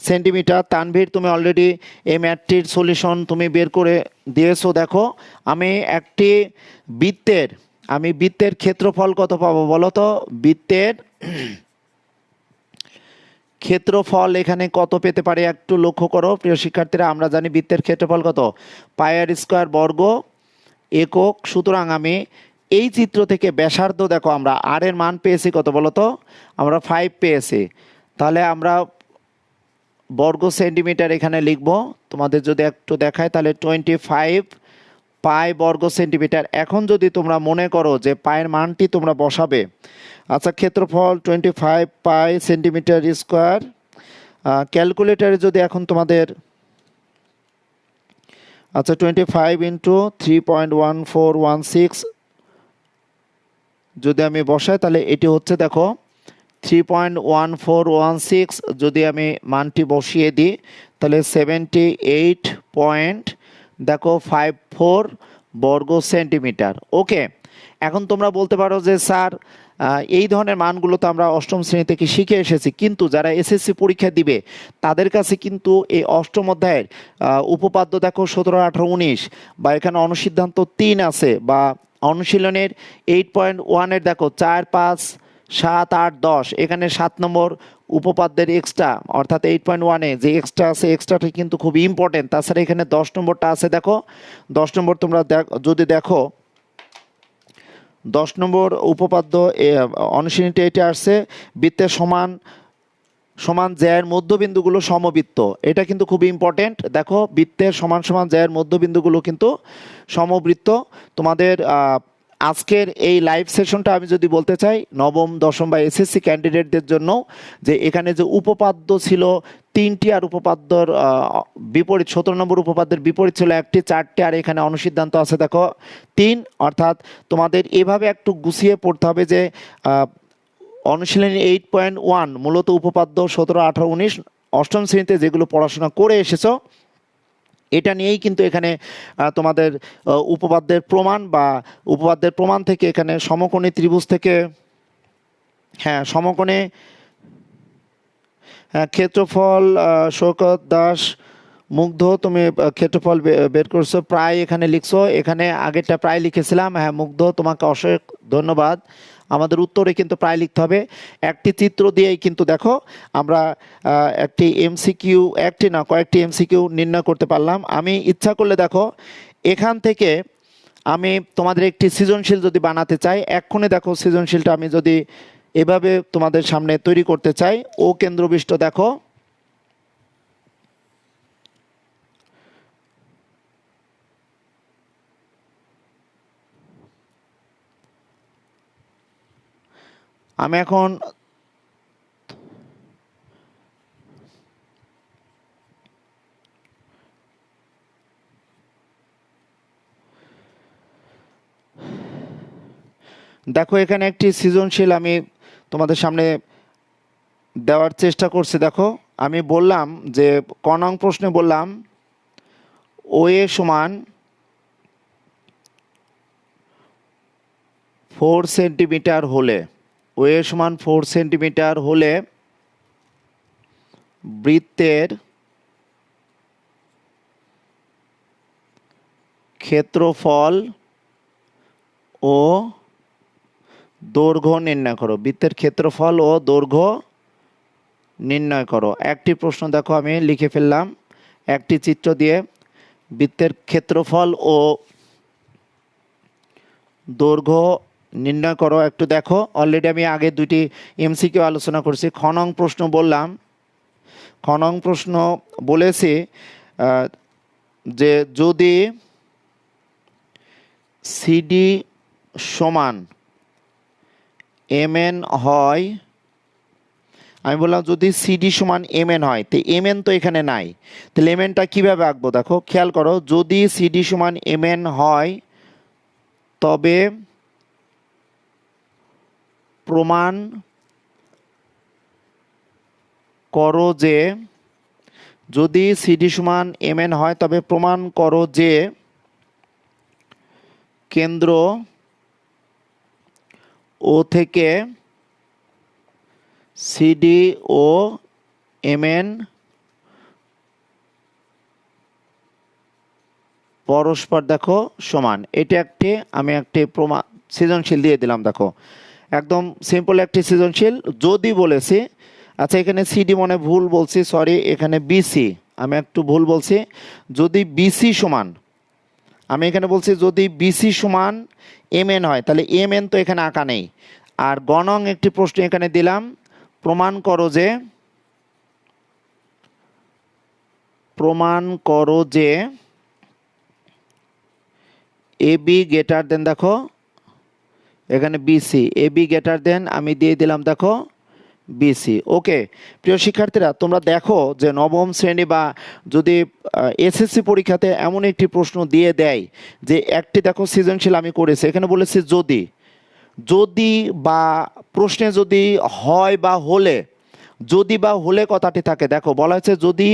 সেন্টিমিটার। তানভীর, তুমি অলরেডি এই ম্যাথটির সলিউশন তুমি বের করে দিয়েছো। দেখো আমি একটি বৃত্তের ক্ষেত্রফল কত পাবো বলো তো? বৃত্তের ক্ষেত্রফল এখানে কত পেতে পারে একটু লক্ষ্য করো প্রিয় শিক্ষার্থীরা। আমরা জানি বৃত্তের ক্ষেত্রফল কত? পাই আর স্কোয়ার বর্গ একক। সুতরাং আমি এই চিত্র থেকে ব্যাসার্ধ, দেখো আমরা আর এর মান পেয়েছি কত বলো তো? আমরা 5 পেয়েছি। তাহলে আমরা বর্গ সেন্টিমিটার এখানে লিখব। তোমাদের যদি একটু দেখায়, তাহলে 25 পাই বর্গ সেন্টিমিটার। এখন যদি তোমরা মনে করো যে পায়ের মানটি তোমরা বসাবে, আচ্ছা ক্ষেত্রফল 25 পাই সেন্টিমিটার স্কোয়ার, ক্যালকুলেটারে যদি এখন তোমাদের, আচ্ছা 25 ইন্টু 3.1416 যদি আমি বসাই, তাহলে এটি হচ্ছে দেখো 3.1416। যদি আমি মানটি বসিয়ে দিই, তাহলে 78 পয়েন্ট দেখো 54 বর্গ সেন্টিমিটার। ওকে, এখন তোমরা বলতে পারো যে স্যার এই ধরনের মানগুলো তো আমরা অষ্টম শ্রেণী থেকে শিখে এসেছি, কিন্তু যারা এসএসসি পরীক্ষা দিবে তাদের কাছে কিন্তু এই অষ্টম অধ্যায়ের উপপাদ্য দেখো 17, 18, 19, বা এখানে অনুসিদ্ধান্ত 3 আছে, বা অনুশীলনের 8.1-এর দেখো 4, 5, 7, 8, 10, এখানে 7 নম্বর উপপাদ্যের এক্সট্রা, অর্থাৎ 8.1-এ যে এক্সট্রা আছে, এক্সট্রাটা কিন্তু খুব ইম্পর্টেন্ট। তাছাড়া এখানে 10 নম্বরটা আছে, দেখো 10 নম্বর তোমরা যদি দেখো 10 নম্বর উপপাদ্য অনুশীলনীতে এটা আসছে, বৃত্তের সমান সমান জ্যায়ের মধ্যবিন্দুগুলো সমবৃত্ত। এটা কিন্তু খুব ইম্পর্টেন্ট। দেখো বৃত্তের সমান সমান জ্যায়ের মধ্যবিন্দুগুলো কিন্তু সমবৃত্ত। তোমাদের আজকের এই লাইভ সেশনটা আমি যদি বলতে চাই নবম, দশম বা এসএসসি ক্যান্ডিডেটদের জন্য, যে এখানে যে উপপাদ্য ছিল 3টি, আর উপপাদ্যর বিপরীত 17 নম্বর উপপাদ্যের বিপরীত ছিল 1টি, 4টি, আর এখানে অনুসিদ্ধান্ত আছে দেখো 3। অর্থাৎ তোমাদের এভাবে একটু গুছিয়ে পড়তে হবে যে অনুশীলনী 8.1 মূলত উপপাদ্য 17, 18, 19 অষ্টম শ্রেণীতে যেগুলো পড়াশোনা করে এসেছো, এটা নিয়েই কিন্তু এখানে তোমাদের উপপাদ্যের প্রমাণ, বা উপপাদ্যের প্রমাণ থেকে এখানে সমকোণী ত্রিভুজ থেকে, হ্যাঁ হ্যাঁ, ক্ষেত্রফল শওকত দাস মুগ্ধ, তুমি ক্ষেত্রফল বের করছো, প্রায় এখানে লিখছো, এখানে আগেরটা প্রায় লিখেছিলাম। হ্যাঁ মুগ্ধ, তোমাকে অশেষ ধন্যবাদ। আমাদের উত্তরে কিন্তু প্রায় লিখতে হবে। একটি চিত্র দিয়েই কিন্তু দেখো আমরা একটি এমসিকিউ, একটি না কয়েকটি এমসিকিউ নির্ণয় করতে পারলাম। আমি ইচ্ছা করলে দেখো এখান থেকে আমি তোমাদের একটি সৃজনশীল যদি বানাতে চাই, এক্ষুনি দেখো সৃজনশীলটা আমি যদি এভাবে তোমাদের সামনে তৈরি করতে চাই, ও কেন্দ্রবিষ্ট দেখো, আমি এখন দেখো এখানে একটি সৃজনশীল আমি তোমাদের সামনে দেওয়ার চেষ্টা করছি। দেখো আমি বললাম যে ক নং প্রশ্নে বললাম ও এ সমান 4 সেন্টিমিটার হলে, ও এ সমান 4 সেন্টিমিটার হলে বৃত্তের ক্ষেত্রফল ও দৈর্ঘ্য নির্ণয় করো। বৃত্তের ক্ষেত্রফল ও দৈর্ঘ্য নির্ণয় করো। একটি প্রশ্ন দেখো আমি লিখে ফেললাম, একটি চিত্র দিয়ে বৃত্তের ক্ষেত্রফল ও দৈর্ঘ্য নির্ণয় করো। একটু দেখো, অলরেডি আমি আগে দুটি এমসিকিউ আলোচনা করছি। খ নং প্রশ্ন বললাম, খ নং প্রশ্ন বলেছি যে যদি সিডি সমান এমএন হয়, আমি বললাম যদি সিডি সমান এমএন হয়, তো এমএন তো এখানে নাই, তাহলে এমএনটা কীভাবে আঁকবো? দেখো খেয়াল করো, যদি সিডি সমান এমএন হয় তবে প্রমাণ করো যে, যদি সিডি সমান এমএন হয় তবে প্রমাণ করো যে কেন্দ্র ও থেকে সিডি ও এমএন পরস্পর দেখো সমান। এটা আমি একটি প্রমাণ সৃজনশীল দিয়ে দিলাম। দেখো একদম সিম্পল একটি সৃজনশীল। যদি বলেছি, আচ্ছা এখানে সিডি মনে ভুল বলছি, সরি, এখানে বিসি আমি একটু ভুল বলছি। যদি বিসি সমান, আমি এখানে বলছি যদি বিসি সমান এমএন হয়, তাহলে এমএন তো এখানে আঁকা নেই। আর গণং একটি প্রশ্ন এখানে দিলাম, প্রমাণ করো যে, প্রমাণ করো যে এ বি গ্রেটার দেন, দেখো এখানে BC, A B greater than আমি দিয়ে দিলাম দেখো বিসি। ওকে প্রিয় শিক্ষার্থীরা, তোমরা দেখো যে নবম শ্রেণী বা যদি এসএসসি পরীক্ষাতে এমন একটি প্রশ্ন দিয়ে দেয় যে একটি দেখো সৃজনশীল আমি করেছি, এখানে বলেছি যদি, যদি বা প্রশ্নে যদি হয় বা হলে, যদি বা হলে কথাটি থাকে, দেখো বলা হয়েছে যদি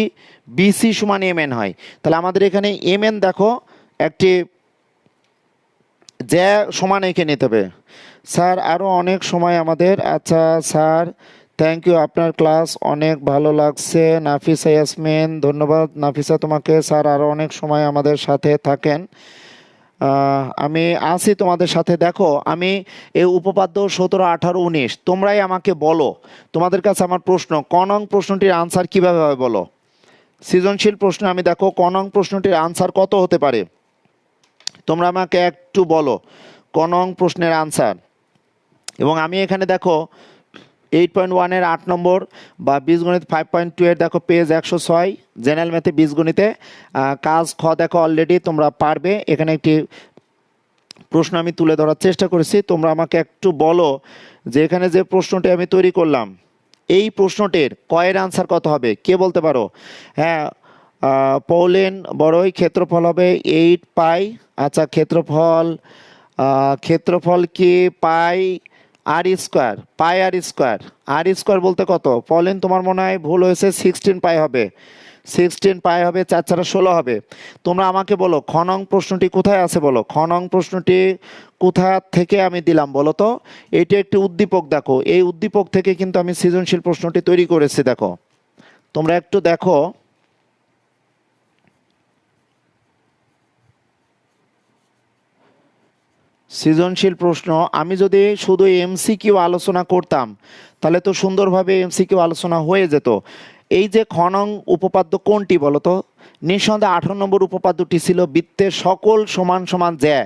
বিসি সমান এমএন হয়, তাহলে আমাদের এখানে এমএন দেখো একটি যে সমান এঁকে নিতে হবে। স্যার আরও অনেক সময় আমাদের, আচ্ছা স্যার থ্যাংক ইউ, আপনার ক্লাস অনেক ভালো লাগছে। নাফিসা ইয়াসমিন, ধন্যবাদ নাফিসা তোমাকে। স্যার আরও অনেক সময় আমাদের সাথে থাকেন, আমি আছি তোমাদের সাথে। দেখো আমি এই উপপাদ্য 17, 18, 19 তোমরাই আমাকে বলো, তোমাদের কাছে আমার প্রশ্ন, ক নং প্রশ্নটির আনসার কীভাবে হবে বলো? সৃজনশীল প্রশ্ন আমি দেখো ক নং প্রশ্নটির আনসার কত হতে পারে, তোমরা আমাকে একটু বলো ক নং প্রশ্নের আনসার। এবং আমি এখানে দেখো 8.1 এর 8 নম্বর বা বীজগণিত 5.2 এর দেখো পেজ 106, জেনারেল ম্যাথে বীজগণিতে কাজ খ দেখো অলরেডি তোমরা পারবে। এখানে একটি প্রশ্ন আমি তুলে ধরার চেষ্টা করেছি, তোমরা আমাকে একটু বলো যে এখানে যে প্রশ্নটি আমি তৈরি করলাম এই প্রশ্নটির কয়ের আনসার কত হবে, কে বলতে পারো? হ্যাঁ পৌলেন বড়ই, ক্ষেত্রফল হবে 8 পাই। আচ্ছা ক্ষেত্রফল, ক্ষেত্রফল কি পাই আর স্কোয়ার, পাই আর স্কোয়ার, আর স্কোয়ার বলতে কত? পলেন তোমার মনে হয় ভুল হয়েছে, 16 পাই হবে, 16 পাই হবে, 4 4 16 হবে। তোমরা আমাকে বলো খ নং প্রশ্নটি কোথায় আছে বলো, খ নং প্রশ্নটি কোথা থেকে আমি দিলাম বলো তো? এটি একটি উদ্দীপক, দেখো এই উদ্দীপক থেকে কিন্তু আমি সৃজনশীল প্রশ্নটি তৈরি করেছি। দেখো তোমরা একটু দেখো, সৃজনশীল প্রশ্ন। আমি যদি শুধু এমসিকিউ আলোচনা করতাম তাহলে তো সুন্দরভাবে এমসিকিউ আলোচনা হয়ে যেত। এই যে খ নং উপপাদ্য কোনটি বলতো? নিঃসন্দেহে 18 নম্বর উপপাদ্যটি ছিল বৃত্তের সকল সমান সমান জ্যা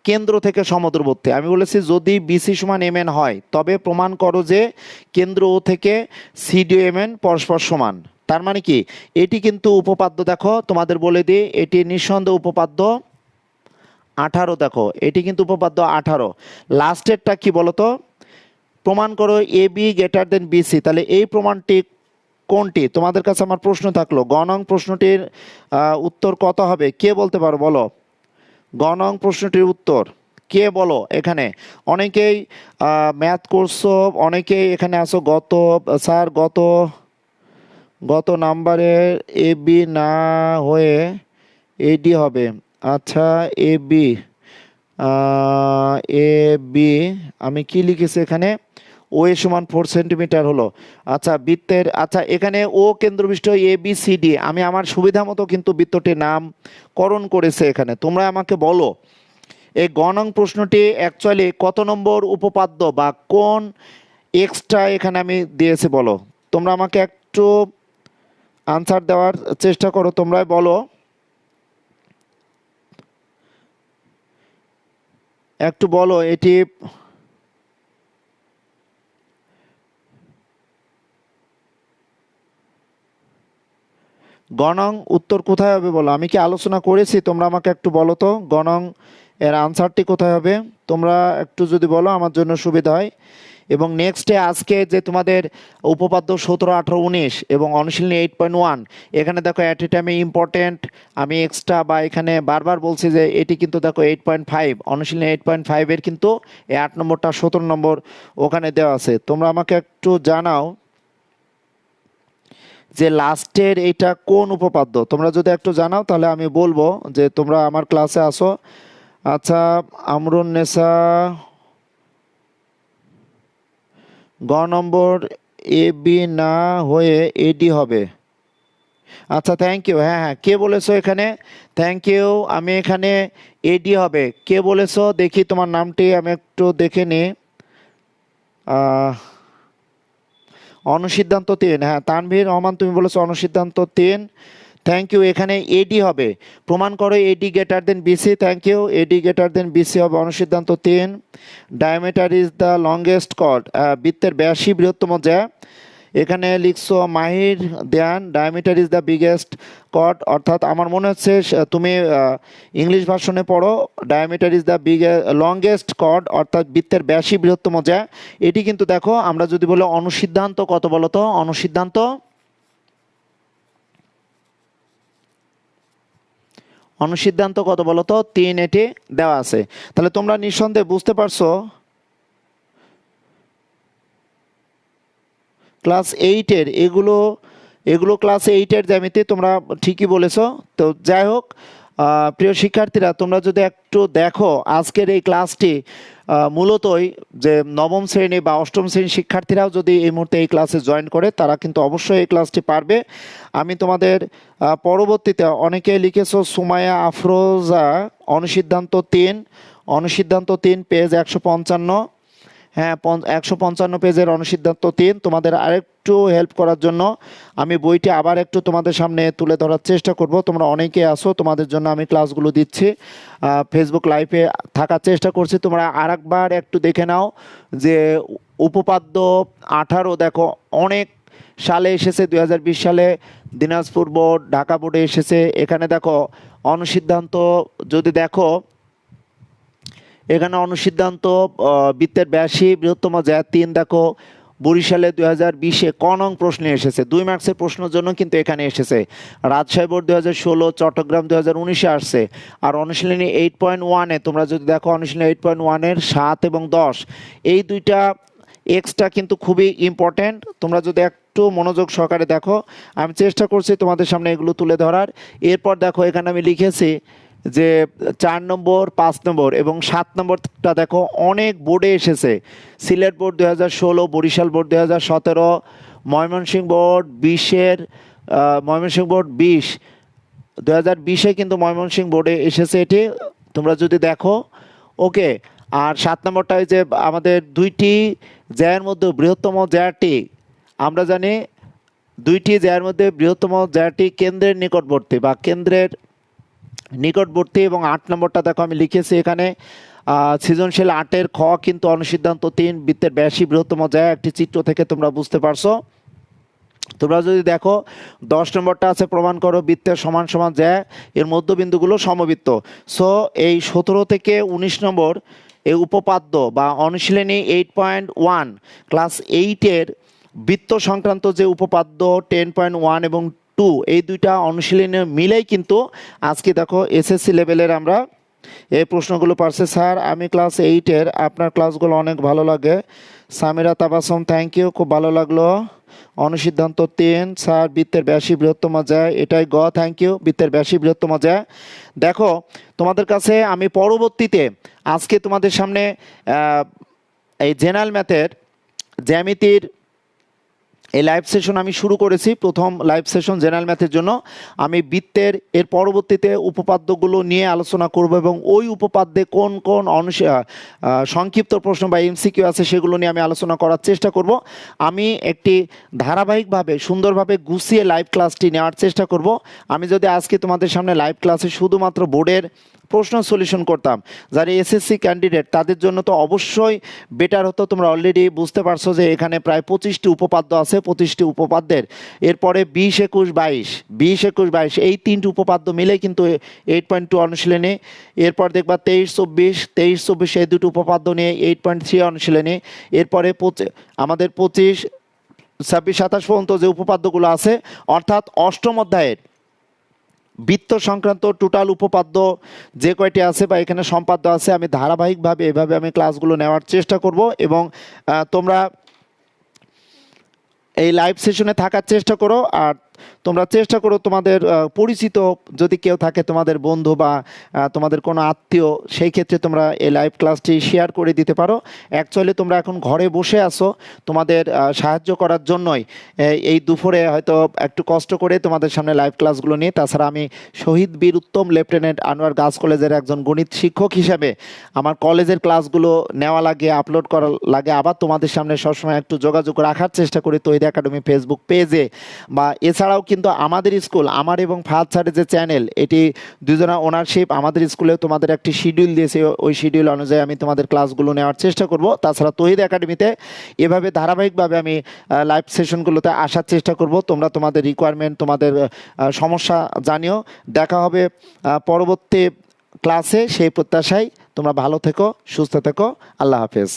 কেন্দ্র থেকে সমদূরবর্তী। আমি বলেছি যদি বিসি সমান এমএন হয় তবে প্রমাণ করো যে কেন্দ্র ও থেকে সিডি এমএন পরস্পর সমান। তার মানে কি, এটি কিন্তু উপপাদ্য, দেখো তোমাদের বলে দিই, এটি নিঃসন্দেহে উপপাদ্য 18। দেখো এটি কিন্তু উপপাদ্য 18। লাস্টেরটা কি বলতো? প্রমাণ করো A B greater than BC. তাহলে এই প্রমাণটি কোনটি? তোমাদের কাছে আমার প্রশ্ন থাকলো, গ নং প্রশ্নটির উত্তর কত হবে? কে বলতে পারো বলো? গ নং প্রশ্নটির উত্তর কে বলো? এখানে অনেকেই ম্যাথ করছো, অনেকেই এখানে আসো গত, স্যার গত নাম্বারে এ বি না হয়ে এডি হবে। আচ্ছা এ বি, এ বি আমি কি লিখেছি এখানে? ও এ সমান 4 সেন্টিমিটার হলো। আচ্ছা বৃত্তের, আচ্ছা এখানে ও কেন্দ্রবিষ্ট এ বি সি ডি, আমি আমার সুবিধা মতো কিন্তু বৃত্তটির নামকরণ করেছে এখানে। তোমরা আমাকে বলো এই গ নং প্রশ্নটি অ্যাকচুয়ালি কত নম্বর উপপাদ্য বা কোন এক্সট্রা এখানে আমি দিয়েছি বলো? তোমরা আমাকে একটু আনসার দেওয়ার চেষ্টা করো, তোমরাই বলো, একটু বলো এটি। গণং উত্তর কোথায় হবে বলো? আমি কি আলোচনা করেছি? তোমরা আমাকে একটু বলো তো গণং এর আনসারটি কোথায় হবে? তোমরা একটু যদি বলো আমার জন্য সুবিধা হয়। এবং নেক্সটে আজকে যে তোমাদের উপপাদ্য 17, 18, 19 এবং অনুশীলনী 8.1, এখানে দেখো অ্যাট এ টাইমে ইম্পর্টেন্ট আমি এক্সট্রা বা এখানে বারবার বলছি যে এটি কিন্তু দেখো 8.5, অনুশীলনী 8.5 এর কিন্তু 8 নম্বরটা 17 নম্বর ওখানে দেওয়া আছে। তোমরা আমাকে একটু জানাও যে লাস্টের এইটা কোন উপপাদ্য? তোমরা যদি একটু জানাও তাহলে আমি বলবো যে তোমরা আমার ক্লাসে আসো। আচ্ছা আমরুন নেসা, গ নম্বর এ বি না হয়ে এডি হবে। আচ্ছা থ্যাংক ইউ। হ্যাঁ হ্যাঁ, কে বলেছো এখানে? Thank you. আমি এখানে এডি হবে, কে বলেছো দেখি তোমার নামটি আমি একটু দেখে নিই। অনুসিদ্ধান্ত 3, হ্যাঁ তানভীর রহমান তুমি বলেছো অনুসিদ্ধান্ত 3। Thank you. এখানে এডি হবে, প্রমাণ করো AD greater than BC. Thank you. AD greater than BC হবে অনুসিদ্ধান্ত 3। Diameter is the longest chord, বৃত্তের ব্যাসই বৃহত্তম জ্যা। এখানে লিখছো Mahir Deyan diameter is the biggest chord, অর্থাৎ আমার মনে হচ্ছে তুমি ইংলিশ ভার্সনে পড়ো diameter is the longest chord, অর্থাৎ বৃত্তের ব্যাসই বৃহত্তম জ্যা। এটি কিন্তু দেখো আমরা যদি বলি অনুসিদ্ধান্ত কত বলো তো? অনুসিদ্ধান্ত কত বলো তো? 3 এটি দেওয়া আছে। তাহলে তোমরা নিঃসন্দেহে বুঝতে পারছো ক্লাস 8-এর এগুলো ক্লাস 8-এর জ্যামিতি, তোমরা ঠিকই বলেছো। তো যাই হোক প্রিয় শিক্ষার্থীরা, তোমরা যদি একটু দেখো আজকের এই ক্লাসটি মূলতই যে নবম শ্রেণী বা অষ্টম শ্রেণীর শিক্ষার্থীরাও যদি এই মুহূর্তে এই ক্লাসে জয়েন করে তারা কিন্তু অবশ্যই এই ক্লাসটি পারবে। আমি তোমাদের পরবর্তীতে অনেকে লিখেছো সুমাইয়া আফরোজা অনুসিদ্ধান্ত 3 পেজ 155, হ্যাঁ 155 পেজের অনুসিদ্ধান্ত 3। তোমাদের আরেকটু হেল্প করার জন্য আমি বইটি আবার একটু তোমাদের সামনে তুলে ধরার চেষ্টা করব। তোমরা অনেকে আসো, তোমাদের জন্য আমি ক্লাসগুলো দিচ্ছি, ফেসবুক লাইভে থাকার চেষ্টা করছি। তোমরা আরেকবার একটু দেখে নাও যে উপপাদ্য 18 দেখো অনেক সালে এসেছে, 2020 সালে দিনাজপুর বোর্ড, ঢাকা বোর্ডে এসেছে। এখানে দেখো অনুসিদ্ধান্ত যদি দেখো, এখানে অনুসিদ্ধান্ত বৃত্তের ব্যাসই বৃহত্তম জ্যা 3 দেখো বরিশালে 2020-এ ক নং প্রশ্নে এসেছে। 2 মার্কসের প্রশ্নের জন্য কিন্তু এখানে এসেছে। রাজশাহী বোর্ড 2016, চট্টগ্রাম 2019-এ আসছে। আর অনুশীলনী 8.1-এ তোমরা যদি দেখো অনুশীলনী 8.1-এর 7 এবং 10 এই দুইটা এক্সট্রা কিন্তু খুবই ইম্পর্ট্যান্ট। তোমরা যদি একটু মনোযোগ সহকারে দেখো, আমি চেষ্টা করছি তোমাদের সামনে এগুলো তুলে ধরার। এরপর দেখো এখানে আমি লিখেছি যে 4 নম্বর, 5 নম্বর এবং 7 নম্বরটা দেখো অনেক বোর্ডে এসেছে। সিলেট বোর্ড 2016, বরিশাল বোর্ড 2017, ময়মনসিংহ বোর্ড 20-এর ময়মনসিংহ বোর্ড 2020-এ কিন্তু ময়মনসিংহ বোর্ডে এসেছে এটি, তোমরা যদি দেখো। ওকে, আর 7 নম্বরটা যে আমাদের দুইটি জ্যায়ের মধ্যে বৃহত্তম জ্যাটি, আমরা জানি দুইটি জ্যায়ের মধ্যে বৃহত্তম জ্যাটি কেন্দ্রের নিকটবর্তী বা কেন্দ্রের নিকটবর্তী। এবং 8 নম্বরটা দেখো আমি লিখেছি এখানে, সৃজনশীল 8-এর খ কিন্তু অনুসিদ্ধান্ত 3 বৃত্তের ব্যাসই বৃহত্তম জ্যা, একটি চিত্র থেকে তোমরা বুঝতে পারছো। তোমরা যদি দেখো 10 নম্বরটা আছে প্রমাণ করো বৃত্তের সমান সমান জ্যা এর মধ্যবিন্দুগুলো সমবৃত্ত। সো এই 17 থেকে 19 নম্বর এই উপপাদ্য বা অনুশীলনী 8.1 ক্লাস 8-এর বৃত্ত সংক্রান্ত যে উপপাদ্য 10.1 এবং 2, এই দুইটা অনুশীলনী মিলেই কিন্তু আজকে দেখো এসএসসি লেভেলের আমরা এই প্রশ্নগুলো পারছে। স্যার আমি ক্লাস 8-এর, আপনার ক্লাসগুলো অনেক ভালো লাগে। সামিরা তাবাসম, থ্যাংক ইউ, খুব ভালো লাগলো। অনুসিদ্ধান্ত 3 স্যার বৃত্তের ব্যাসই বৃহত্তম জ্যা, এটাই গ, থ্যাংক ইউ, বৃত্তের ব্যাসই বৃহত্তম জ্যা। দেখো তোমাদের কাছে আমি পরবর্তীতে আজকে তোমাদের সামনে এই জেনারেল ম্যাথের জ্যামিতির এই লাইভ সেশন আমি শুরু করেছি, প্রথম লাইভ সেশন জেনারেল ম্যাথের জন্য। আমি বৃত্তের এর পরবর্তীতে উপপাদ্যগুলো নিয়ে আলোচনা করব এবং ওই উপপাদ্যে কোন কোন সংক্ষিপ্ত প্রশ্ন বা এমসিকিউ আছে সেগুলো নিয়ে আমি আলোচনা করার চেষ্টা করব। আমি একটি ধারাবাহিকভাবে সুন্দরভাবে গুছিয়ে লাইভ ক্লাসটি নেওয়ার চেষ্টা করব। আমি যদি আজকে তোমাদের সামনে লাইভ ক্লাসে শুধুমাত্র বোর্ডের প্রশ্ন সলিউশন করতাম, যারা এসএসসি ক্যান্ডিডেট তাদের জন্য তো অবশ্যই বেটার হতো। তোমরা অলরেডি বুঝতে পারছো যে এখানে প্রায় 25টি উপপাদ্য আছে, 25টি উপপাদ্যের এরপরে 20, 21, 22 এই 3টি উপপাদ্য মিলে কিন্তু 8.2 অনুশীলনী। এরপর দেখবা 23, 24 এই দুটো উপপাদ্য নিয়ে 8.3 অনুশীলনী। এরপরে আমাদের 25, 26, 27 পর্যন্ত যে উপপাদ্যগুলো আছে, অর্থাৎ অষ্টম অধ্যায়ের বৃত্ত সংক্রান্ত টোটাল উপপাদ্য যে কয়টি আছে বা এখানে সম্পাদ্য আছে, আমি ধারাবাহিকভাবে এভাবে আমি ক্লাসগুলো নেওয়ার চেষ্টা করব। এবং তোমরা এই লাইভ সেশনে থাকার চেষ্টা করো। আর তোমরা চেষ্টা করো তোমাদের পরিচিত যদি কেউ থাকে, তোমাদের বন্ধু বা তোমাদের কোনো আত্মীয়, সেই ক্ষেত্রে তোমরা এই লাইভ ক্লাসটি শেয়ার করে দিতে পারো। অ্যাকচুয়ালি তোমরা এখন ঘরে বসে আসো, তোমাদের সাহায্য করার জন্যই এই দুপুরে হয়তো একটু কষ্ট করে তোমাদের সামনে লাইভ ক্লাসগুলো নিয়ে। তাছাড়া আমি শহীদ বীর উত্তম লেফটেন্যান্ট আনোয়ার গার্লস কলেজের একজন গণিত শিক্ষক হিসাবে আমার কলেজের ক্লাসগুলো নেওয়া লাগে, আপলোড করা লাগে, আবার তোমাদের সামনে সবসময় একটু যোগাযোগ রাখার চেষ্টা করি তৈরি একাডেমি ফেসবুক পেজে। বা এছাড়াও কিন্তু আমাদের স্কুল, আমার এবং ফাহাদ স্যারের যে চ্যানেল, এটি দুজনের ওনারশিপ। আমাদের স্কুলেও তোমাদের একটি শিডিউল দিয়েছে, ওই শিডিউল অনুযায়ী আমি তোমাদের ক্লাসগুলো নেওয়ার চেষ্টা করব। তাছাড়া তহিদ একাডেমিতে এভাবে ধারাবাহিকভাবে আমি লাইভ সেশনগুলোতে আসার চেষ্টা করব। তোমরা তোমাদের রিকোয়ারমেন্ট, তোমাদের সমস্যা জানিও। দেখা হবে পরবর্তী ক্লাসে, সেই প্রত্যাশায় তোমরা ভালো থেকো, সুস্থ থেকো। আল্লাহ হাফেজ।